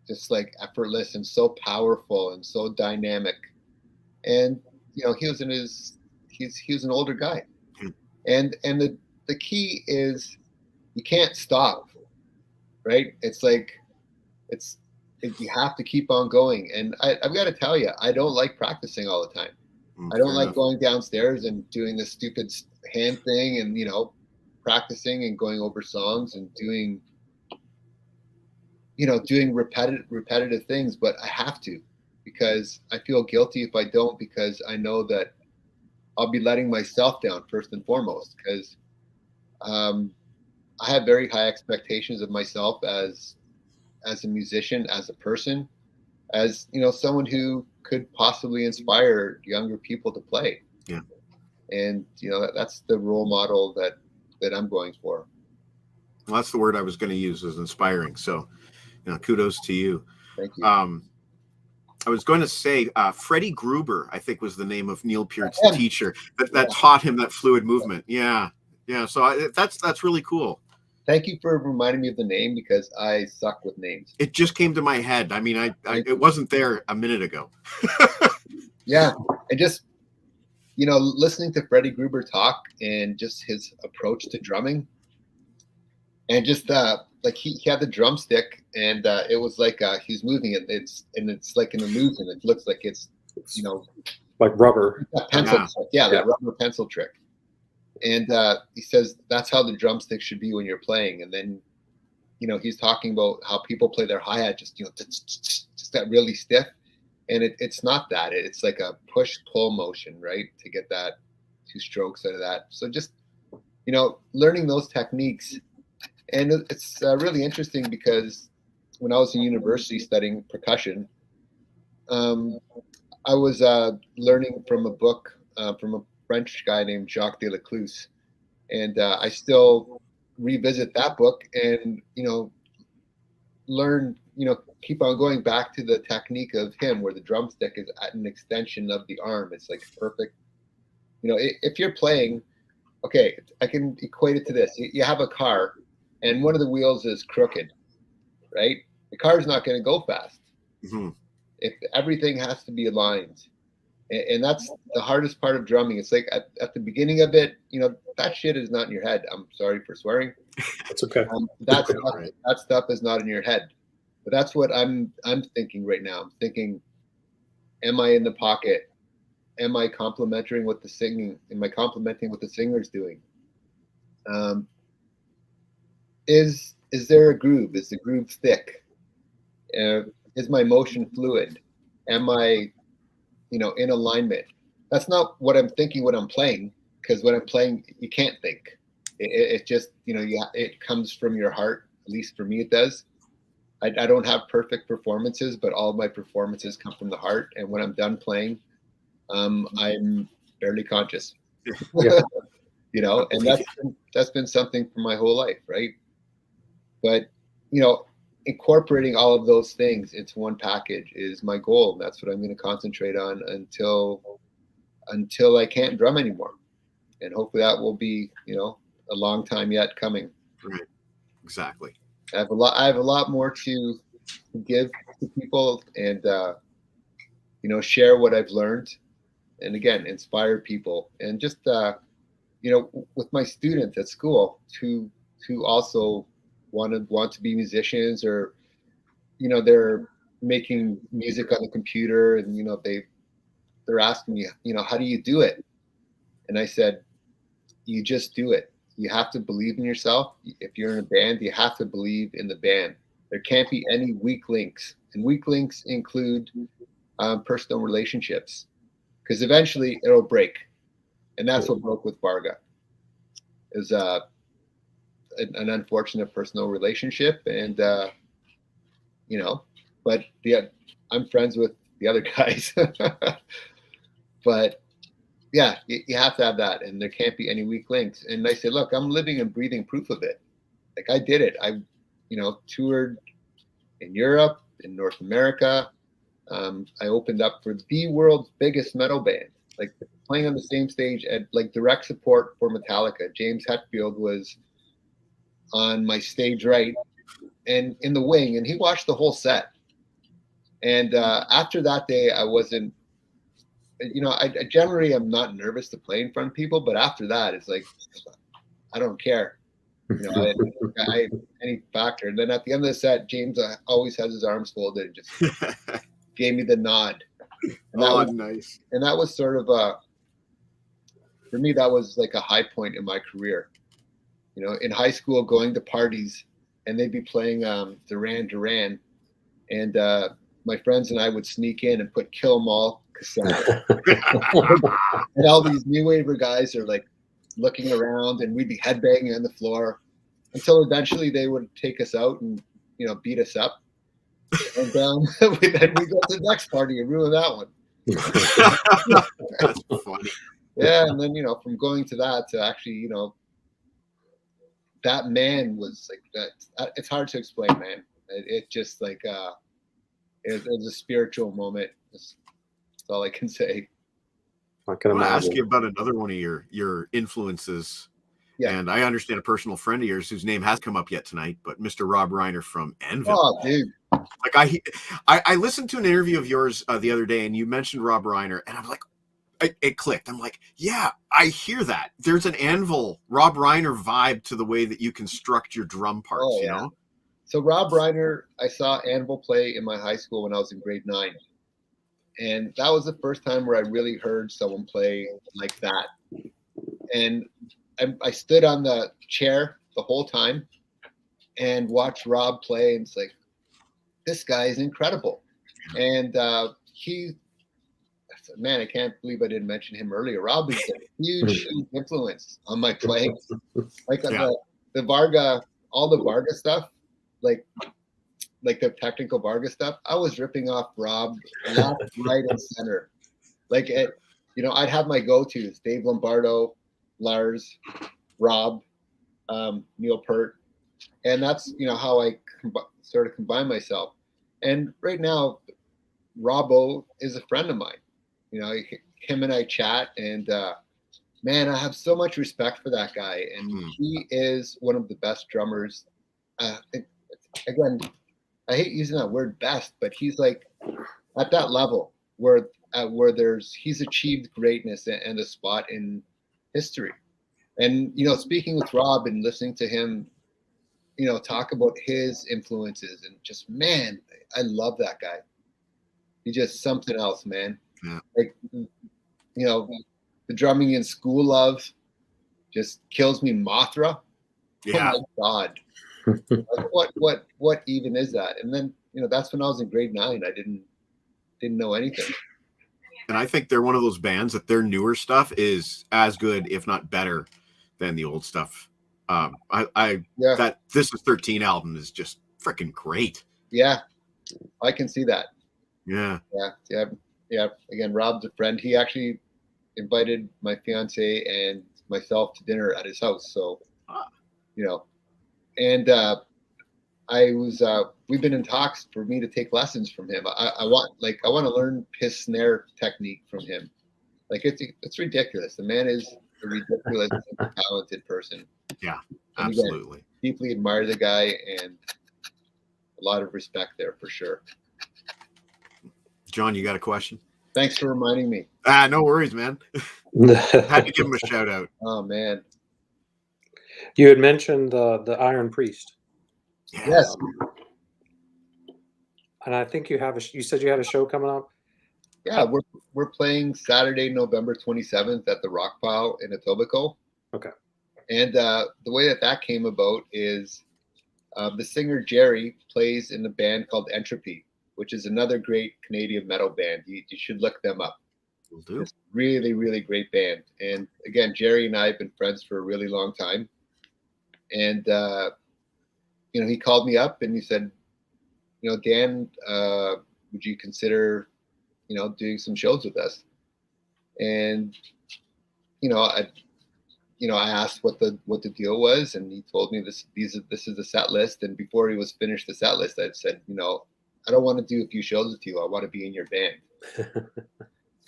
just like effortless and so powerful and so dynamic. And he was he was an older guy, and the key is you can't stop, right? It's like you have to keep on going. And I've got to tell you, I don't like practicing all the time. I don't like going downstairs and doing this stupid hand thing and, practicing and going over songs and doing repetitive things, but I have to, because I feel guilty if I don't, because I know that I'll be letting myself down first and foremost, because I have very high expectations of myself as a musician, as a person, as someone who could possibly inspire younger people to play. Yeah. And that's the role model that I'm going for. Well, that's the word I was going to use, is inspiring. So, kudos to you. Thank you. I was going to say Freddie Gruber, I think, was the name of Neil Peart's Yeah. teacher that taught him that fluid movement. Yeah. So that's really cool. Thank you for reminding me of the name, because I suck with names. It just came to my head. I mean, it wasn't there a minute ago. Yeah, and just listening to Freddie Gruber talk and just his approach to drumming, and just like he had the drumstick, and it was like he's moving it. It's like an illusion. It looks like it's like rubber. a pencil Yeah. trick. Yeah, that rubber pencil trick. And he says that's how the drumstick should be when you're playing. And then he's talking about how people play their hi-hat just that really stiff, and it's not that. It's like a push-pull motion, right, to get that 2 strokes out of that. So just learning those techniques. And it's really interesting, because when I was in university studying percussion, I was learning from a book from a French guy named Jacques Delacluse, and I still revisit that book and learn, keep on going back to the technique of him, where the drumstick is at an extension of the arm. It's like perfect. If you're playing, okay, I can equate it to this. You have a car, and one of the wheels is crooked, right? The car's not going to go fast. Mm-hmm. If everything has to be aligned. And that's the hardest part of drumming. It's like at the beginning of it, that shit is not in your head. I'm sorry for swearing. That's okay. That Right. stuff is not in your head. But that's what I'm thinking right now. I'm thinking, am I in the pocket? Am I complimenting what the singing? Am I complimenting what the singer's doing? Is there a groove? Is the groove thick? Is my motion fluid? Am I in alignment? That's not what I'm thinking when I'm playing, because when I'm playing, you can't think. It just, it comes from your heart. At least for me, it does. I don't have perfect performances, but all of my performances come from the heart. And when I'm done playing, I'm barely conscious. Yeah. And that's been something for my whole life, right? But incorporating all of those things into one package is my goal. And that's what I'm going to concentrate on until I can't drum anymore. And hopefully that will be, a long time yet coming. Right. Exactly. I have a lot more to give to people, and share what I've learned, and again, inspire people, and just with my students at school who also want to be musicians, or they're making music on the computer, and they're asking me, how do you do it? And I said, you just do it. You have to believe in yourself. If you're in a band, you have to believe in the band. There can't be any weak links, and weak links include personal relationships, because eventually it'll break, and that's what broke with Varga. Is an unfortunate personal relationship, and but I'm friends with the other guys. But yeah, you have to have that, and there can't be any weak links. And I said, look, I'm living and breathing proof of it. Like, I did it. I toured in Europe, in North America. I opened up for the world's biggest metal band, like playing on the same stage at like direct support for Metallica. James Hetfield was on my stage right and in the wing, and he watched the whole set. And after that day, I wasn't, I generally am not nervous to play in front of people, but after that, it's like, I don't care. I any factor. And then at the end of the set, James always has his arms folded and just gave me the nod. And that was nice. And that was sort of for me, that was like a high point in my career. In high school, going to parties, and they'd be playing Duran Duran, and my friends and I would sneak in and put Kill 'Em All cassette. And all these new waver guys are like looking around, and we'd be headbanging on the floor. until eventually they would take us out and, you know, beat us up. And then we go to the next party and ruin that one. That's funny. Yeah, and then, you know, from going to that to actually, you know, that man was like that. It's hard to explain, man. It just like it was a spiritual moment. That's all I can say. I can I want to ask imagine. you about another one of your influences. Yeah. And I understand a personal friend of yours whose name has come up yet tonight, but Mr. Rob Reiner from Anvil. Oh, dude. Like I listened to an interview of yours the other day, and you mentioned Rob Reiner, and I'm like, it clicked. I'm like, yeah, I hear that. There's an Anvil Rob Reiner vibe to the way that you construct your drum parts. Oh, you yeah. know. So Rob Reiner, I saw Anvil play in my high school when I was in grade 9. And that was the first time where I really heard someone play like that. And I stood on the chair the whole time and watched Rob play. And it's like, this guy is incredible. And man, I can't believe I didn't mention him earlier. Rob is a huge influence on my playing. Like the Varga, all the Varga stuff, like the technical Varga stuff, I was ripping off Rob left, right, and center. Like you know, I'd have my go-tos: Dave Lombardo, Lars, Rob, Neil Peart, and that's, you know, how I sort of combine myself. And right now, Robbo is a friend of mine. You know, him and I chat, and man, I have so much respect for that guy, and he is one of the best drummers. Again, I hate using that word best, but he's like at that level where he's achieved greatness and a spot in history. And, you know, speaking with Rob and listening to him, you know, talk about his influences, and just, man, I love that guy. He's just something else, man. Yeah. Like, you know, the drumming in School Love just kills me. Mothra. Yeah. Oh my God. Like, what even is that? And then, you know, that's when I was in grade 9. I didn't know anything. And I think they're one of those bands that their newer stuff is as good, if not better, than the old stuff. That This Is 13 album is just freaking great. Yeah, I can see that. Yeah. Again, Rob's a friend. He actually invited my fiance and myself to dinner at his house. So, you know, and we've been in talks for me to take lessons from him. I want to learn his snare technique from him. Like, it's ridiculous. The man is a ridiculous talented person. Yeah, and absolutely. Again, deeply admire the guy, and a lot of respect there for sure. John, you got a question? Thanks for reminding me. No worries, man. Had to give him a shout out. Oh man. You had mentioned the Iron Priest. Yes. And I think you said you had a show coming up. Yeah, we're playing Saturday, November 27th at the Rock Pile in Etobicoke. Okay. And the way that came about is the singer Jerry plays in a band called Entropy, which is another great Canadian metal band. You should look them up. Will do. It's really, really great band. And again, Jerry and I have been friends for a really long time. And you know, he called me up and he said, you know, Dan, would you consider, you know, doing some shows with us? And, you know, I asked what the deal was, and he told me this is the set list. And before he was finished the set list, I said, you know, I don't want to do a few shows with you. I want to be in your band.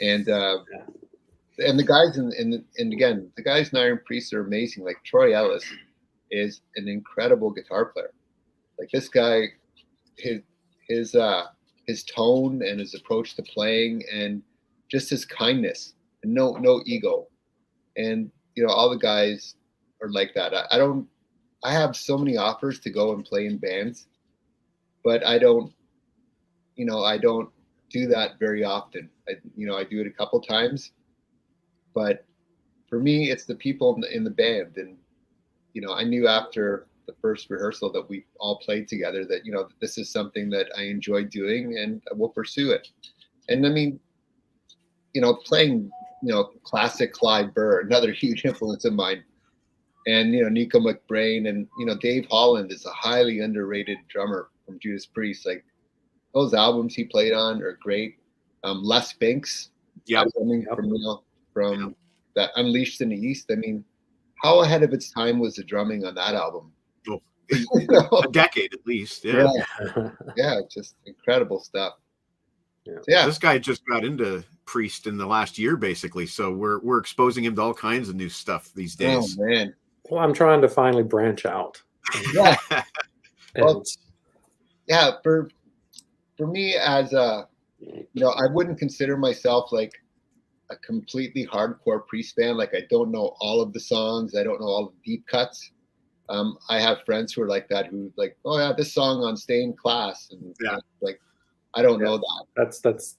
And the guys and again, the guys in Iron Priest are amazing. Like Troy Ellis is an incredible guitar player. Like this guy, his tone and his approach to playing, and just his kindness, and no ego. And you know, all the guys are like that. I have so many offers to go and play in bands, but I don't do that very often. I do it a couple times, but for me, it's the people in the band. And, you know, I knew after the first rehearsal that we all played together that, you know, this is something that I enjoy doing and we'll pursue it. And I mean, you know, playing, you know, classic Clive Burr, another huge influence of mine. and Nico McBrain, and Dave Holland is a highly underrated drummer from Judas Priest. Like those albums he played on are great. Les Binks, from that Unleashed in the East. I mean, how ahead of its time was the drumming on that album? Oh, a decade at least. Yeah. Yeah, just incredible stuff. This guy just got into Priest in the last year, basically. So we're exposing him to all kinds of new stuff these days. Oh man. Well, I'm trying to finally branch out. Yeah. Well, for me, as I wouldn't consider myself like a completely hardcore Priest fan. Like I don't know all of the songs. I don't know all the deep cuts. I have friends who are like that, who like, oh yeah, this song on Stay in Class, and like I don't know that.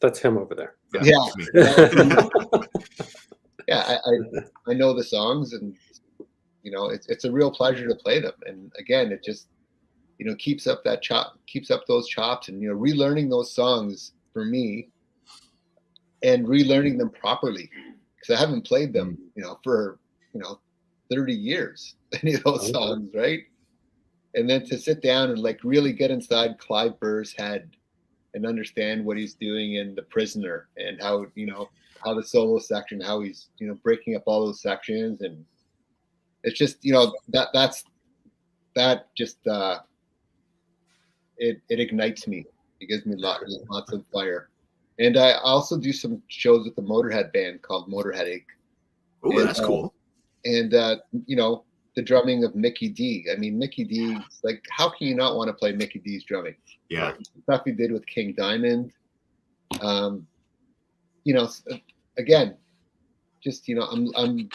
That's him over there. I know the songs, and it's a real pleasure to play them. And again, it just keeps up those chops, and relearning those songs for me, and relearning them properly, because I haven't played them for 30 years, any of those songs, right? And then to sit down and like really get inside Clive Burr's head and understand what he's doing in The Prisoner, and how the solo section, how he's breaking up all those sections, and it's just it ignites me. It gives me lots of fire. And I also do some shows with the Motorhead band called Motorheadache. Oh, that's cool. And the drumming of Mickey D. I mean, Mickey D, like, how can you not want to play Mickey D's drumming? Yeah. Stuff he did with King Diamond. Again, just I'm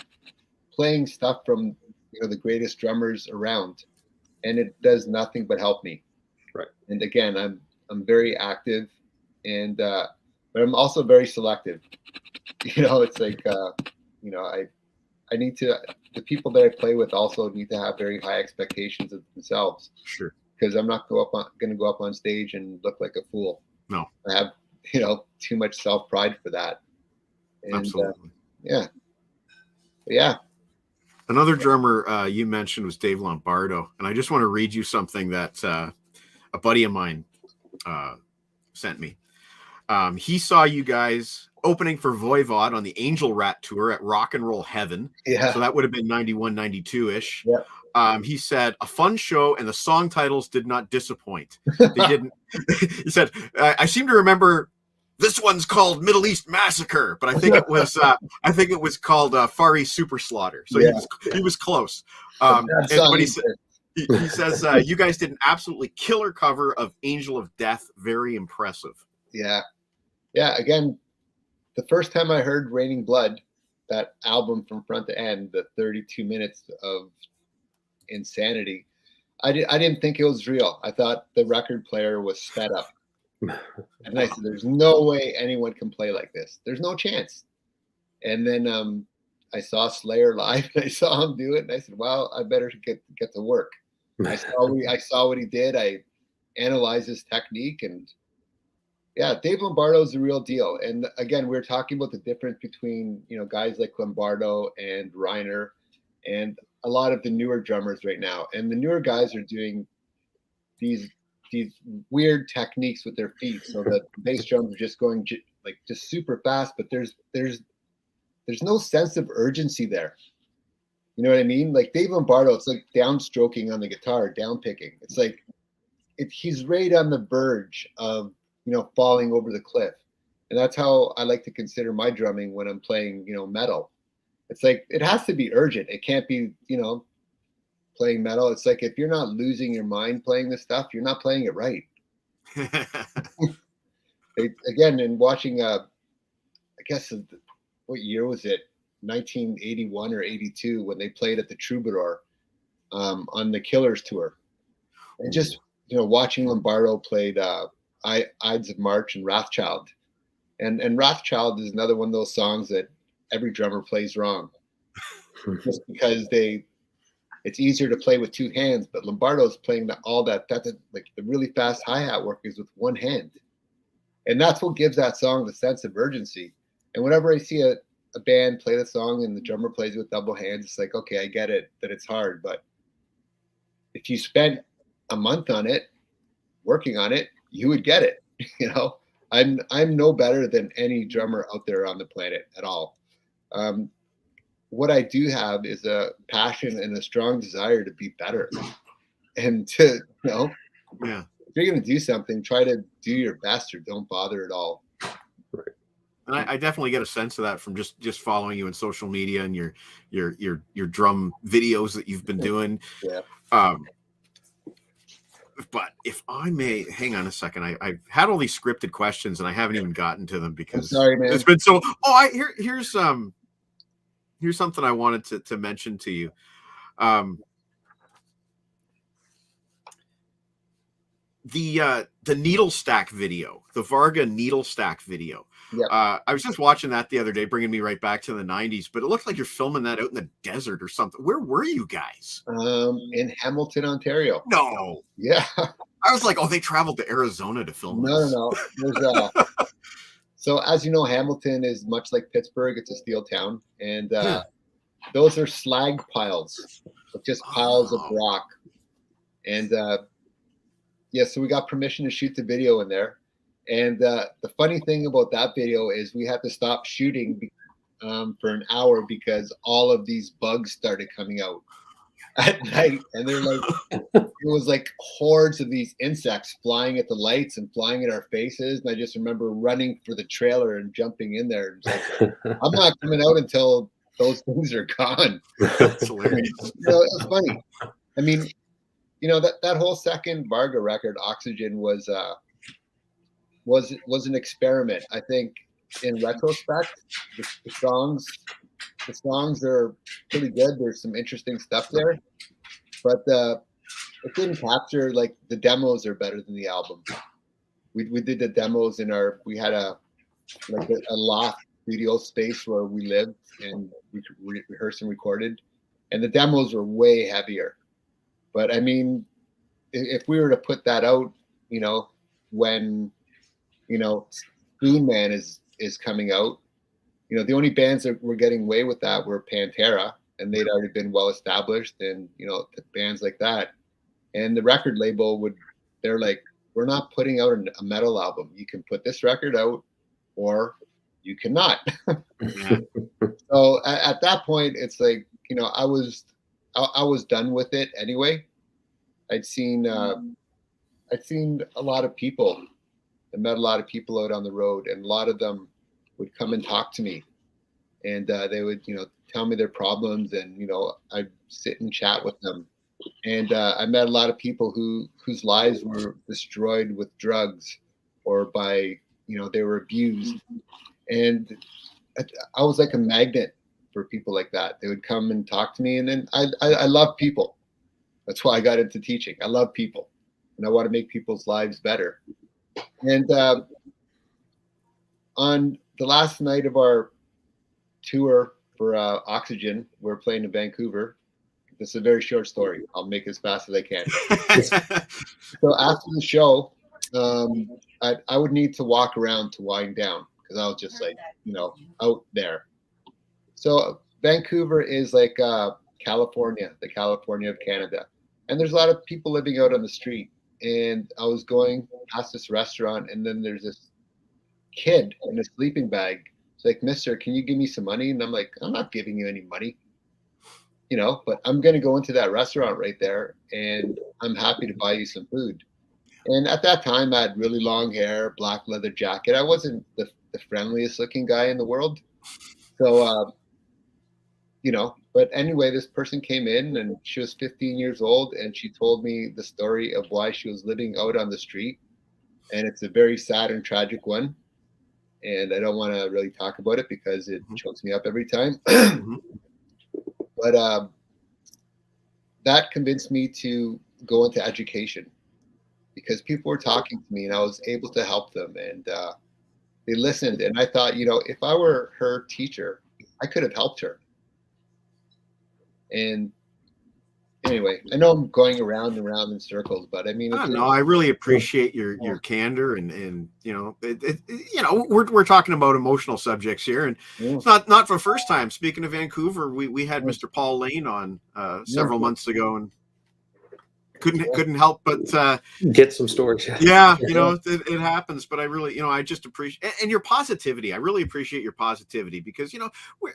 playing stuff from the greatest drummers around, and it does nothing but help me. Right. And again, I'm very active, and but I'm also very selective. It's like I need to. The people that I play with also need to have very high expectations of themselves. Sure. Because I'm not going to go up on stage and look like a fool. No. I have too much self pride for that. And, absolutely. Yeah. Another drummer you mentioned was Dave Lombardo, and I just want to read you something that a buddy of mine sent me. He saw you guys opening for Voivod on the Angel Rat tour at Rock and Roll Heaven. Yeah. So that would have been 91, 92-ish. Yeah. He said, a fun show, and the song titles did not disappoint. They didn't. He said, I seem to remember this one's called Middle East Massacre, but I think it was called Far East Super Slaughter. So he was close. But he says, you guys did an absolutely killer cover of Angel of Death. Very impressive. Yeah. Yeah. Again, the first time I heard Raining Blood, that album from front to end, the 32 minutes of insanity, I didn't think it was real. I thought the record player was sped up. And I said, there's no way anyone can play like this. There's no chance. And then I saw Slayer live, and I saw him do it, and I said, well, I better get to work. I saw what he did. I analyzed his technique, and yeah, Dave Lombardo is the real deal. And again, we're talking about the difference between guys like Lombardo and Reiner, and a lot of the newer drummers right now. And the newer guys are doing these weird techniques with their feet, so that the bass drums are just going just super fast, but there's no sense of urgency there. You know what I mean? Like Dave Lombardo, it's like downstroking on the guitar, down picking. It's like he's right on the verge of falling over the cliff. And that's how I like to consider my drumming when I'm playing metal. It's like it has to be urgent. It can't be playing metal. It's like if you're not losing your mind playing this stuff, you're not playing it right. Again, in watching I guess what year was it, 1981 or 82, when they played at the Troubadour on the Killers tour, and just watching Lombardo played Ides of March and Wrathchild, and Wrathchild is another one of those songs that every drummer plays wrong, just because it's easier to play with two hands, but Lombardo's playing all that like the really fast hi-hat work is with one hand. And that's what gives that song the sense of urgency. And whenever I see a band play the song and the drummer plays with double hands, it's like, okay, I get it that it's hard, but if you spent a month on it, working on it, you would get it. You know, I'm no better than any drummer out there on the planet at all. What I do have is a passion and a strong desire to be better, and to, you know, Yeah. if you're going to do something, try to do your best or don't bother at all. And I definitely get a sense of that from just following you on social media and your drum videos that you've been doing. Yeah. But if I may, hang on a second. I've had all these scripted questions and I haven't even gotten to them because sorry, man. it's been so. Oh, here's something I wanted to mention to you. The needle stack video, the Varga needle stack video. Yep. I was just watching that the other day, bringing me right back to the 90s, but it looked like you're filming that out in the desert or something. Where were you guys? In Hamilton, Ontario. No. Yeah. I was like, oh, they traveled to Arizona to film this. No. There's so as you know, Hamilton is much like Pittsburgh. It's a steel town. And those are slag piles, just piles of rock. And yeah, so we got permission to shoot the video in there. And the funny thing about that video is we had to stop shooting for an hour because all of these bugs started coming out at night. And they're like, it was like hordes of these insects flying at the lights and flying at our faces. And I just remember running for the trailer and jumping in there. And like, I'm not coming out until those things are gone. That's hilarious. You know, it was funny. I mean, you know, that whole second Varga record, Oxygen, was an experiment. I think in retrospect, the songs are pretty good. There's some interesting stuff there, but it didn't capture, like, the demos are better than the album. We did the demos we had a loft studio space where we lived and we rehearsed and recorded, and the demos were way heavier. But I mean, if we were to put that out, you know, when, you know, Spoon Man is coming out, you know, the only bands that were getting away with that were Pantera, and they'd already been well established, and, you know, bands like that. And the record label they're like, we're not putting out a metal album. You can put this record out or you cannot. So at that point, it's like, you know, I was done with it anyway. I'd seen a lot of people. I met a lot of people out on the road, and a lot of them would come and talk to me, and they would, you know, tell me their problems, and, you know, I'd sit and chat with them. And I met a lot of people whose lives were destroyed with drugs or by, you know, they were abused. And I was like a magnet for people like that. They would come and talk to me, and then I love people. That's why I got into teaching. I love people, and I want to make people's lives better. And on the last night of our tour for Oxygen, we're playing in Vancouver. This is a very short story. I'll make it as fast as I can. So after the show, I would need to walk around to wind down because I was just like, you know, out there. So Vancouver is like California, the California of Canada. And there's a lot of people living out on the street. And I was going past this restaurant, and then there's this kid in a sleeping bag. It's like, mister, can you give me some money? And I'm like, I'm not giving you any money, you know, but I'm going to go into that restaurant right there, and I'm happy to buy you some food. And at that time, I had really long hair, black leather jacket. I wasn't the friendliest looking guy in the world. So, you know, but anyway, this person came in, and she was 15 years old, and she told me the story of why she was living out on the street. And it's a very sad and tragic one. And I don't want to really talk about it because it chokes me up every time. But that convinced me to go into education because people were talking to me, and I was able to help them, and they listened. And I thought, you know, if I were her teacher, I could have helped her. And anyway, I know I'm going around and around in circles, but I mean, No, I really appreciate your candor and you know, we're talking about emotional subjects here, and it's not for the first time. Speaking of Vancouver, we had Mr. Paul Lane on several months ago, and couldn't help but Get some stories. yeah, you know, it happens, but I really, you know, I just appreciate and your positivity. I really appreciate your positivity because, you know,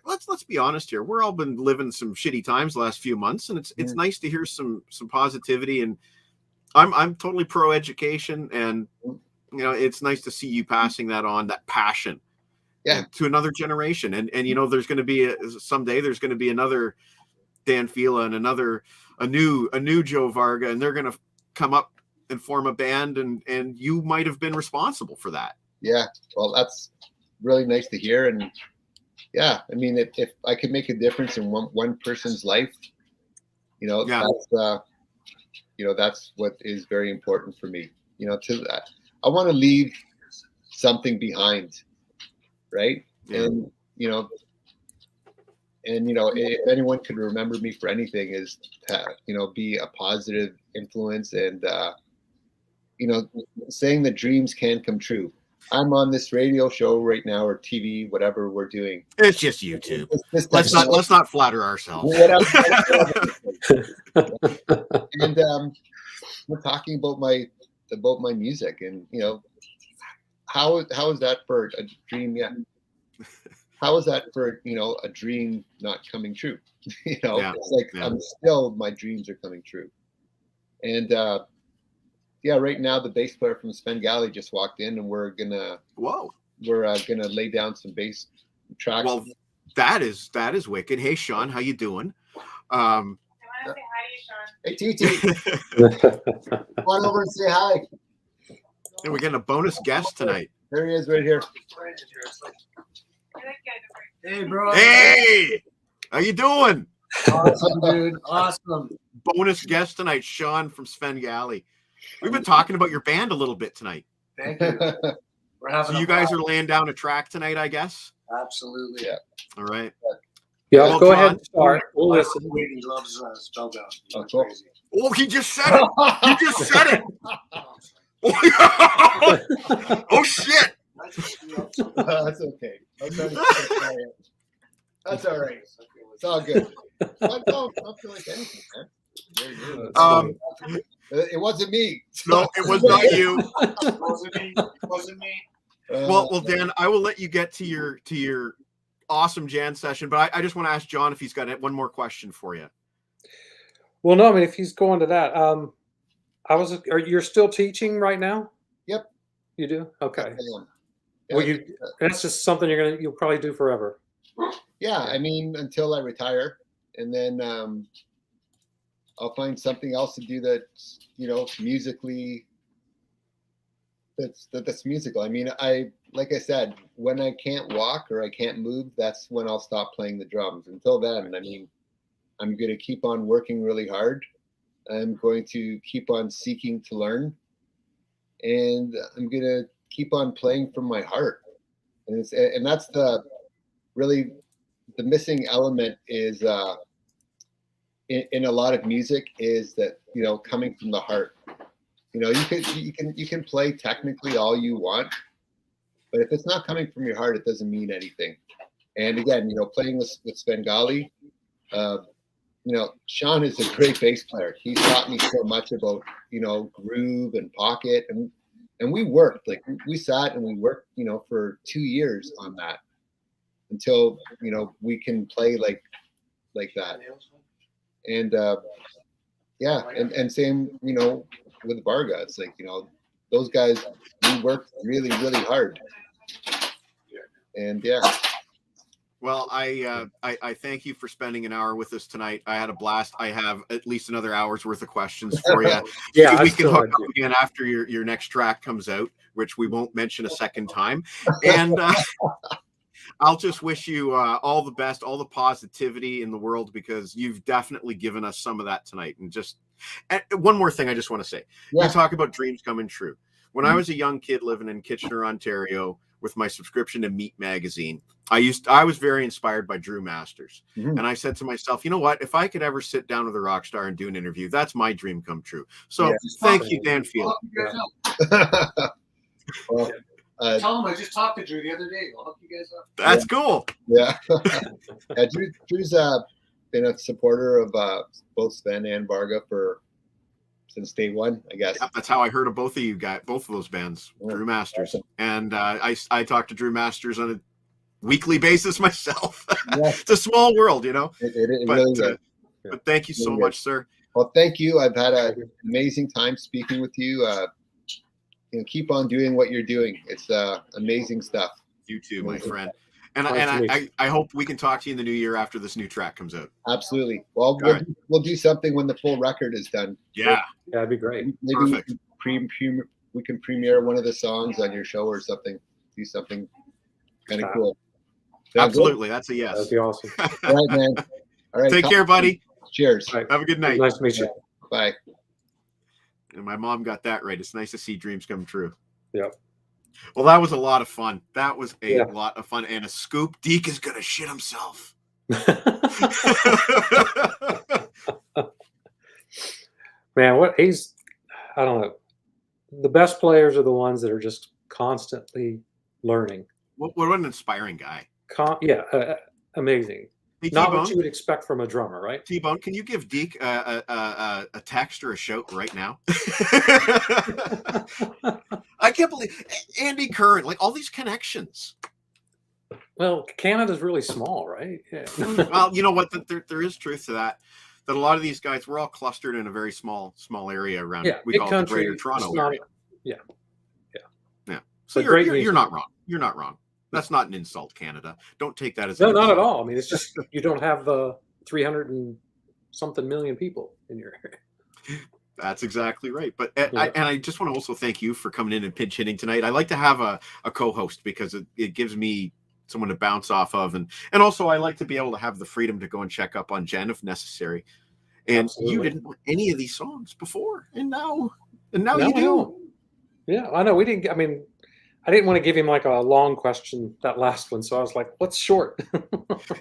let's be honest here. We're all been living some shitty times the last few months, and it's nice to hear some positivity. And I'm totally pro education, and you know, it's nice to see you passing that on, that passion, to another generation. And you know, there's going to be someday there's going to be another Dan Fila and a new Joe Varga, and they're going to come up and form a band, and you might have been responsible for that. Yeah, well, that's really nice to hear. And yeah, I mean, if I could make a difference in one person's life, you know, that's what is very important for me. You know, I want to leave something behind, right? And if anyone could remember me for anything, is to, you know, be a positive influence and, you know, saying that dreams can come true. I'm on this radio show right now, or TV, whatever we're doing. It's just YouTube. Let's not flatter ourselves. And we're talking about my music, and you know, how is that for a dream? Yeah. How is that for, you know, a dream not coming true? You know, it's like my dreams are coming true. And right now the bass player from Sven Gali just walked in, and we're gonna lay down some bass tracks. Well, that is wicked. Hey, Sean, how you doing? I want to say hi to you, Sean. Hey, TT. Come on over and say hi. And we're getting a bonus guest tonight. There he is, right here. Hey, bro. Hey, how you doing? Awesome, dude. Awesome. Bonus guest tonight, Sean from Sven Gali. We've been talking about your band a little bit tonight. Thank you. We're having so you guys are laying down a track tonight, I guess? Absolutely. Yeah. All right. Yeah, well, go ahead and start. We'll listen. He loves spellbound. Oh, cool. Oh, he just said it. He just said it. Oh, shit. That's okay. That's all right. It's all good. I don't feel like anything, man. It wasn't me. No, it was not you. It wasn't me. Well, Dan, I will let you get to your awesome Jan session, but I just want to ask John if he's got one more question for you. Well, no, I mean, if he's going to that, you're still teaching right now? Yep. You do? Okay. Yeah, well, that's just something you'll probably do forever. Yeah, I mean, until I retire, and then I'll find something else to do that's, you know, musically. That's musical. I mean, like I said, when I can't walk or I can't move, that's when I'll stop playing the drums. Until then, I mean, I'm going to keep on working really hard. I'm going to keep on seeking to learn, and I'm going to keep on playing from my heart. And that's the missing element is in a lot of music is that, you know, coming from the heart. You know, you can play technically all you want, but if it's not coming from your heart, it doesn't mean anything. And again, you know, playing with Sven Gali, you know, Sean is a great bass player. He taught me so much about, you know, groove and pocket, and we worked, like we sat and we worked, you know, for 2 years on that until, you know, we can play like that. And and same, you know, with Varga, it's like, you know, those guys, we worked really, really hard. And yeah. Well, I thank you for spending an hour with us tonight. I had a blast. I have at least another hour's worth of questions for you. Yeah, we can hook up again after your next track comes out, which we won't mention a second time. And I'll just wish you all the best, all the positivity in the world, because you've definitely given us some of that tonight. And just one more thing I just want to say. Yeah. You talk about dreams coming true. When I was a young kid living in Kitchener, Ontario, with my subscription to Meat Magazine, I was very inspired by Drew Masters. Mhm. And I said to myself, you know what? If I could ever sit down with a rock star and do an interview, that's my dream come true. So Yeah. thank you, Dan Field. Well, Tell him I just talked to Drew the other day. I'll hook you guys up. That's cool. yeah. Drew's been a supporter of both Sven and Varga since day one, I guess. Yep, that's how I heard of both of you guys, both of those bands, Yeah. Drew Masters. Awesome. And I talk to Drew Masters on a weekly basis myself. Yeah. It's a small world, you know. It But, really is. but thank you so Really much, sir. Well, thank you. I've had an amazing time speaking with you. Keep on doing what you're doing. It's amazing stuff. You too, my friend. And, Nice to meet you. I hope we can talk to you in the new year after this new track comes out. Absolutely. Well, All right. we'll do something when the full record is done. Yeah. Yeah, that'd be great. Maybe Perfect. we can premiere one of the songs on your show or something. Do something kind of cool. Sound good? Absolutely. That's a yes. That'd be awesome. All right, man. All right. Take care, buddy. Cheers. All right. Have a good night. Nice to meet you. Bye. And my mom got that right. It's nice to see dreams come true. Yep. Well, that was a lot of fun. That was a Yeah. lot of fun. And a scoop. Deke is going to shit himself. Man, I don't know. The best players are the ones that are just constantly learning. What an inspiring guy. Amazing. Hey, Not what T-Bone, you would expect from a drummer, right? T-Bone, can you give Deke a text or a shout right now? I can't believe Andy Curran, like all these connections. Well, Canada's really small, right? Yeah. Well, you know what? There is truth to that. That a lot of these guys, we're all clustered in a very small area around. Yeah, we big call country. it the Greater Toronto it's not- area. Yeah. So But great you're music. not wrong. You're not wrong. That's not an insult, Canada. Don't take that as No, an not at insult. all. I mean, it's just you don't have 300 and something million people in your area. That's exactly right. But Yeah. I just want to also thank you for coming in and pinch hitting tonight. I like to have a co-host because it gives me someone to bounce off of, and also I like to be able to have the freedom to go and check up on Jen if necessary. And Absolutely. you didn't know any of these songs before, and now you No, do. I know. Yeah, I know. We didn't. I mean, I didn't want to give him like a long question, that last one. So I was like, "What's short?"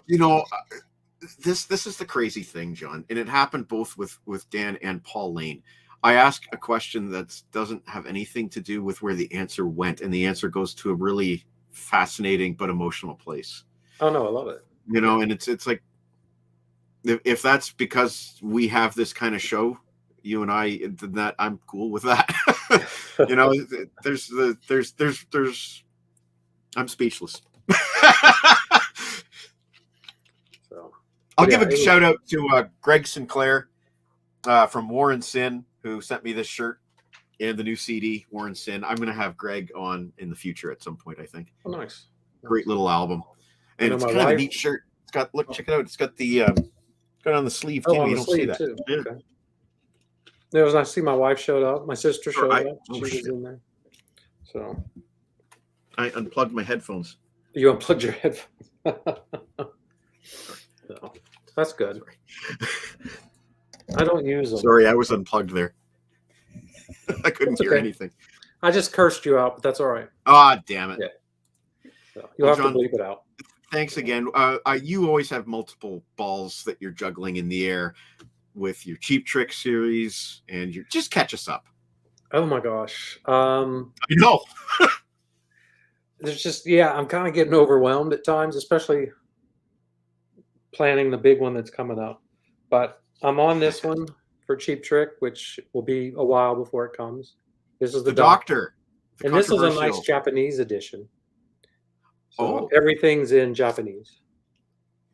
You know, this is the crazy thing, John, and it happened both with Dan and Paul Lane. I ask a question that doesn't have anything to do with where the answer went, and the answer goes to a really fascinating but emotional place. Oh no, I love it. You know, and it's like if that's because we have this kind of show, you and I, then that I'm cool with that. You know, there's I'm speechless. So I'll Yeah, give a it- shout out to Greg Sinclair from Warren Sin, who sent me this shirt and the new CD, Warren Sin. I'm going to have Greg on in the future at some point, I think. oh, nice. Great little album. And know it's my kind of a wife- neat shirt. It's got, look, check it out. It's got the, got on the sleeve too. Oh, on You the don't see sleeve that. too. Yeah. Okay. There was nice to see my wife showed up. My sister Sure, showed up. oh, She was shit. in there. So I unplugged my headphones. you unplugged your headphones. So, that's good. I don't use them. Sorry, I was unplugged there. I couldn't That's hear okay. anything. I just cursed you out, but that's all right. Ah, damn it. Yeah. So you'll Well, have John, to bleep it out. Thanks again. You always have multiple balls that you're juggling in the air with your Cheap Trick series, and you just catch us up. Oh my gosh. I know. There's just I'm kind of getting overwhelmed at times, especially planning the big one that's coming up. But I'm on this one for Cheap Trick, which will be a while before it comes. This is The the Doctor. The and this is a nice controversial- Japanese edition. So Oh. everything's in Japanese.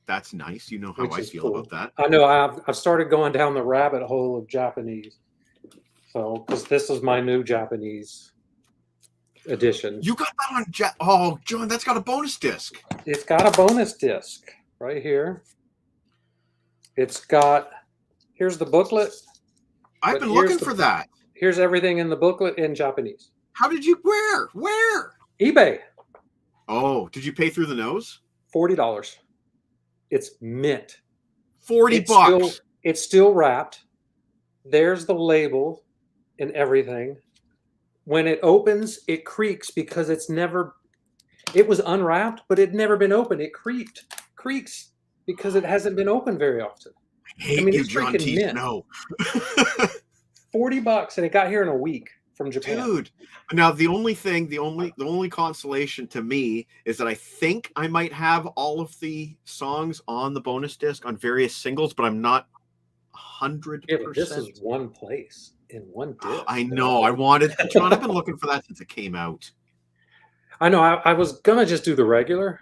That's nice. You know how Which I is feel cool. about that. I know I've started going down the rabbit hole of Japanese. So because this is my new Japanese edition. You got that on Oh, John, that's got a bonus disc. It's got a bonus disc right here. It's got here's the booklet. I've But been here's looking the- for that. Here's everything in the booklet in Japanese. How did you Where? eBay, Oh, did you pay through the nose? $40. It's mint. 40 It's bucks. it's still wrapped. There's the label and everything. When it opens, it creaks because it's never It was unwrapped, but it had never been opened. It creaks because it hasn't been opened very often. I hate mean, you, it's John freaking T. mint. No. $40, and it got here in a week from Japan. Dude. Now the only consolation to me is that I think I might have all of the songs on the bonus disc on various singles, but I'm not 100%. Yeah, but this is one place in one disc. I know. I wanted, John, I've been looking for that since it came out. I know. I was gonna just do the regular,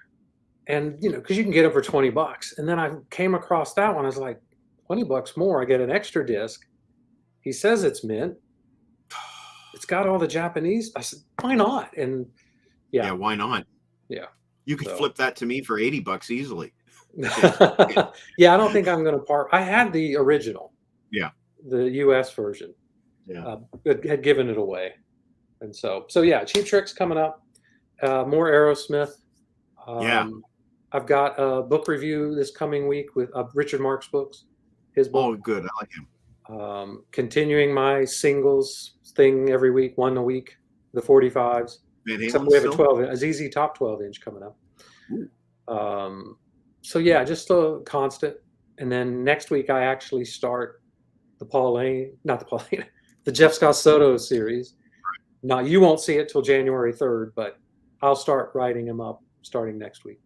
and because you can get it for $20, and then I came across that one. I was like, $20 more. I get an extra disc. He says it's mint. It's got all the Japanese. I said, why not? And yeah, why not? Yeah, you could flip that to me for $80 easily. Yeah, I don't think I'm gonna part. I had the original. Yeah, the U.S. version. Yeah, had given it away, and so yeah, Cheap Trick's coming up. More Aerosmith. I've got a book review this coming week with Richard Marx books. His book. Oh, good. I like him. Continuing my singles thing every week, one a week, the 45s. Except we have a ZZ Top 12-inch coming up. So yeah, just a constant. And then next week I actually start the Jeff Scott Soto series. Now you won't see it till January 3rd, but I'll start writing them up starting next week.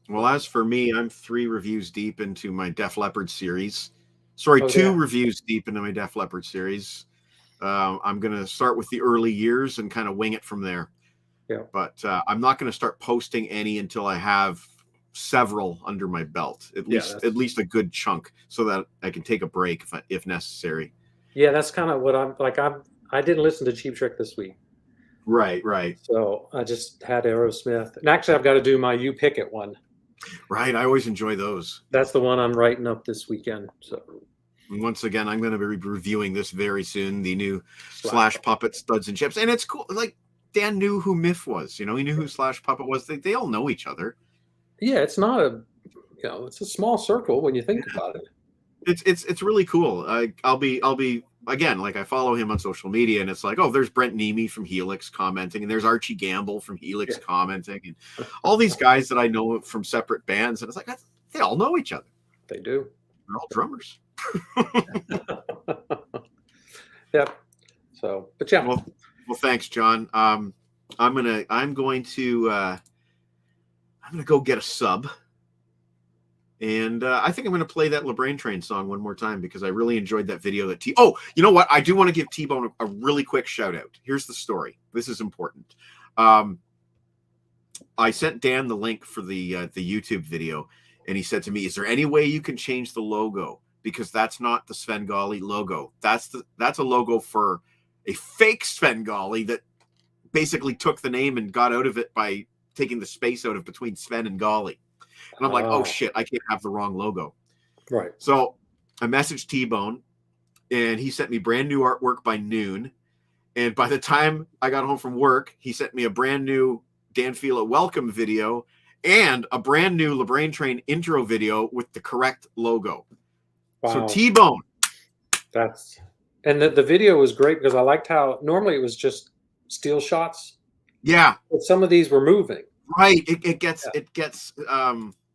Well, as for me, I'm 3 reviews deep into my Def Leppard series. Sorry, 2 reviews deep into my Def Leppard series. I'm going to start with the early years and kind of wing it from there. Yeah. But I'm not going to start posting any until I have several under my belt, at least a good chunk, so that I can take a break if necessary. Yeah, that's kind of what I'm like. I didn't listen to Cheap Trick this week. Right. So I just had Aerosmith, and actually I've got to do my You Pick It one. Right, I always enjoy those. That's the one I'm writing up this weekend. So once again, I'm going to be reviewing this very soon. The new Slash Puppet Studs and Chips, and it's cool. Like Dan knew who Miff was. He knew who Slash Puppet was. They all know each other. Yeah, it's not it's a small circle when you think about it. It's really cool. I'll be again, like I follow him on social media, and it's like, oh, there's Brent Nemi from Helix commenting, and there's Archie Gamble from Helix commenting, and all these guys that I know from separate bands, and it's like they all know each other. They do. They're all drummers. Yep. So, but yeah. Well, thanks, John. I'm going to go get a sub. And I think I'm going to play that LeBrain Train song one more time because I really enjoyed that video that Oh, you know what? I do want to give T-Bone a really quick shout out. Here's the story. This is important. I sent Dan the link for the YouTube video, and he said to me, "Is there any way you can change the logo? Because that's not the Sven Gali logo. That's a logo for a fake Sven Gali that basically took the name and got out of it by taking the space out of between Sven and Gali." And I'm like, oh shit, I can't have the wrong logo. Right. So I messaged T-Bone, and he sent me brand new artwork by noon. And by the time I got home from work, he sent me a brand new Dan Fila welcome video and a brand new LeBrain Train intro video with the correct logo. Wow. So T-Bone. And the video was great because I liked how normally it was just still shots. Yeah. But some of these were moving. Right. It gets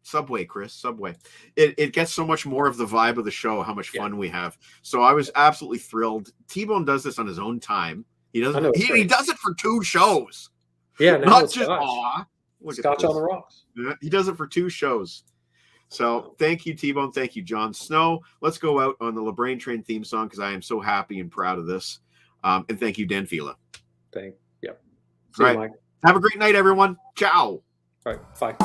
Subway, Chris. Subway. It gets so much more of the vibe of the show, how much fun we have. So I was absolutely thrilled. T-Bone does this on his own time. He does it for 2 shows. Yeah, not just Scotch on the Rocks. He does it for 2 shows. So thank you, T-Bone. Thank you, Jon Snow. Let's go out on the LeBrain Train theme song because I am so happy and proud of this. And thank you, Dan Fila. See you, Mike. Have a great night, everyone. Ciao. All right. Bye.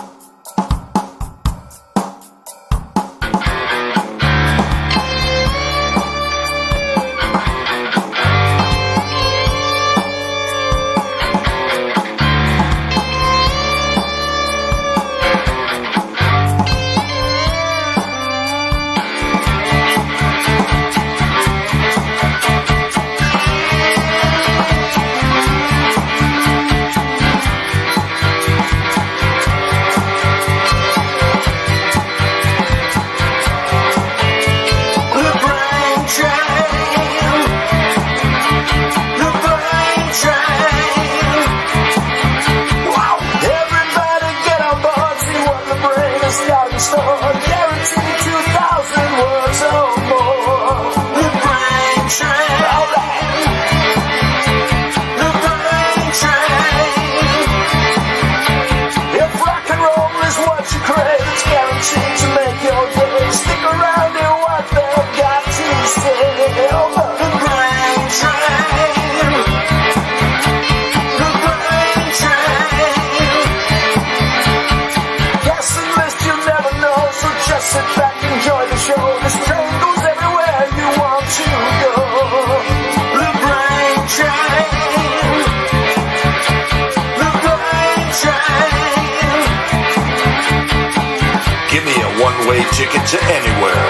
one-way ticket to anywhere.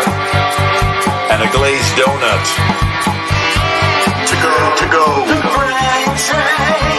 And a glazed donut. To go. The brain train.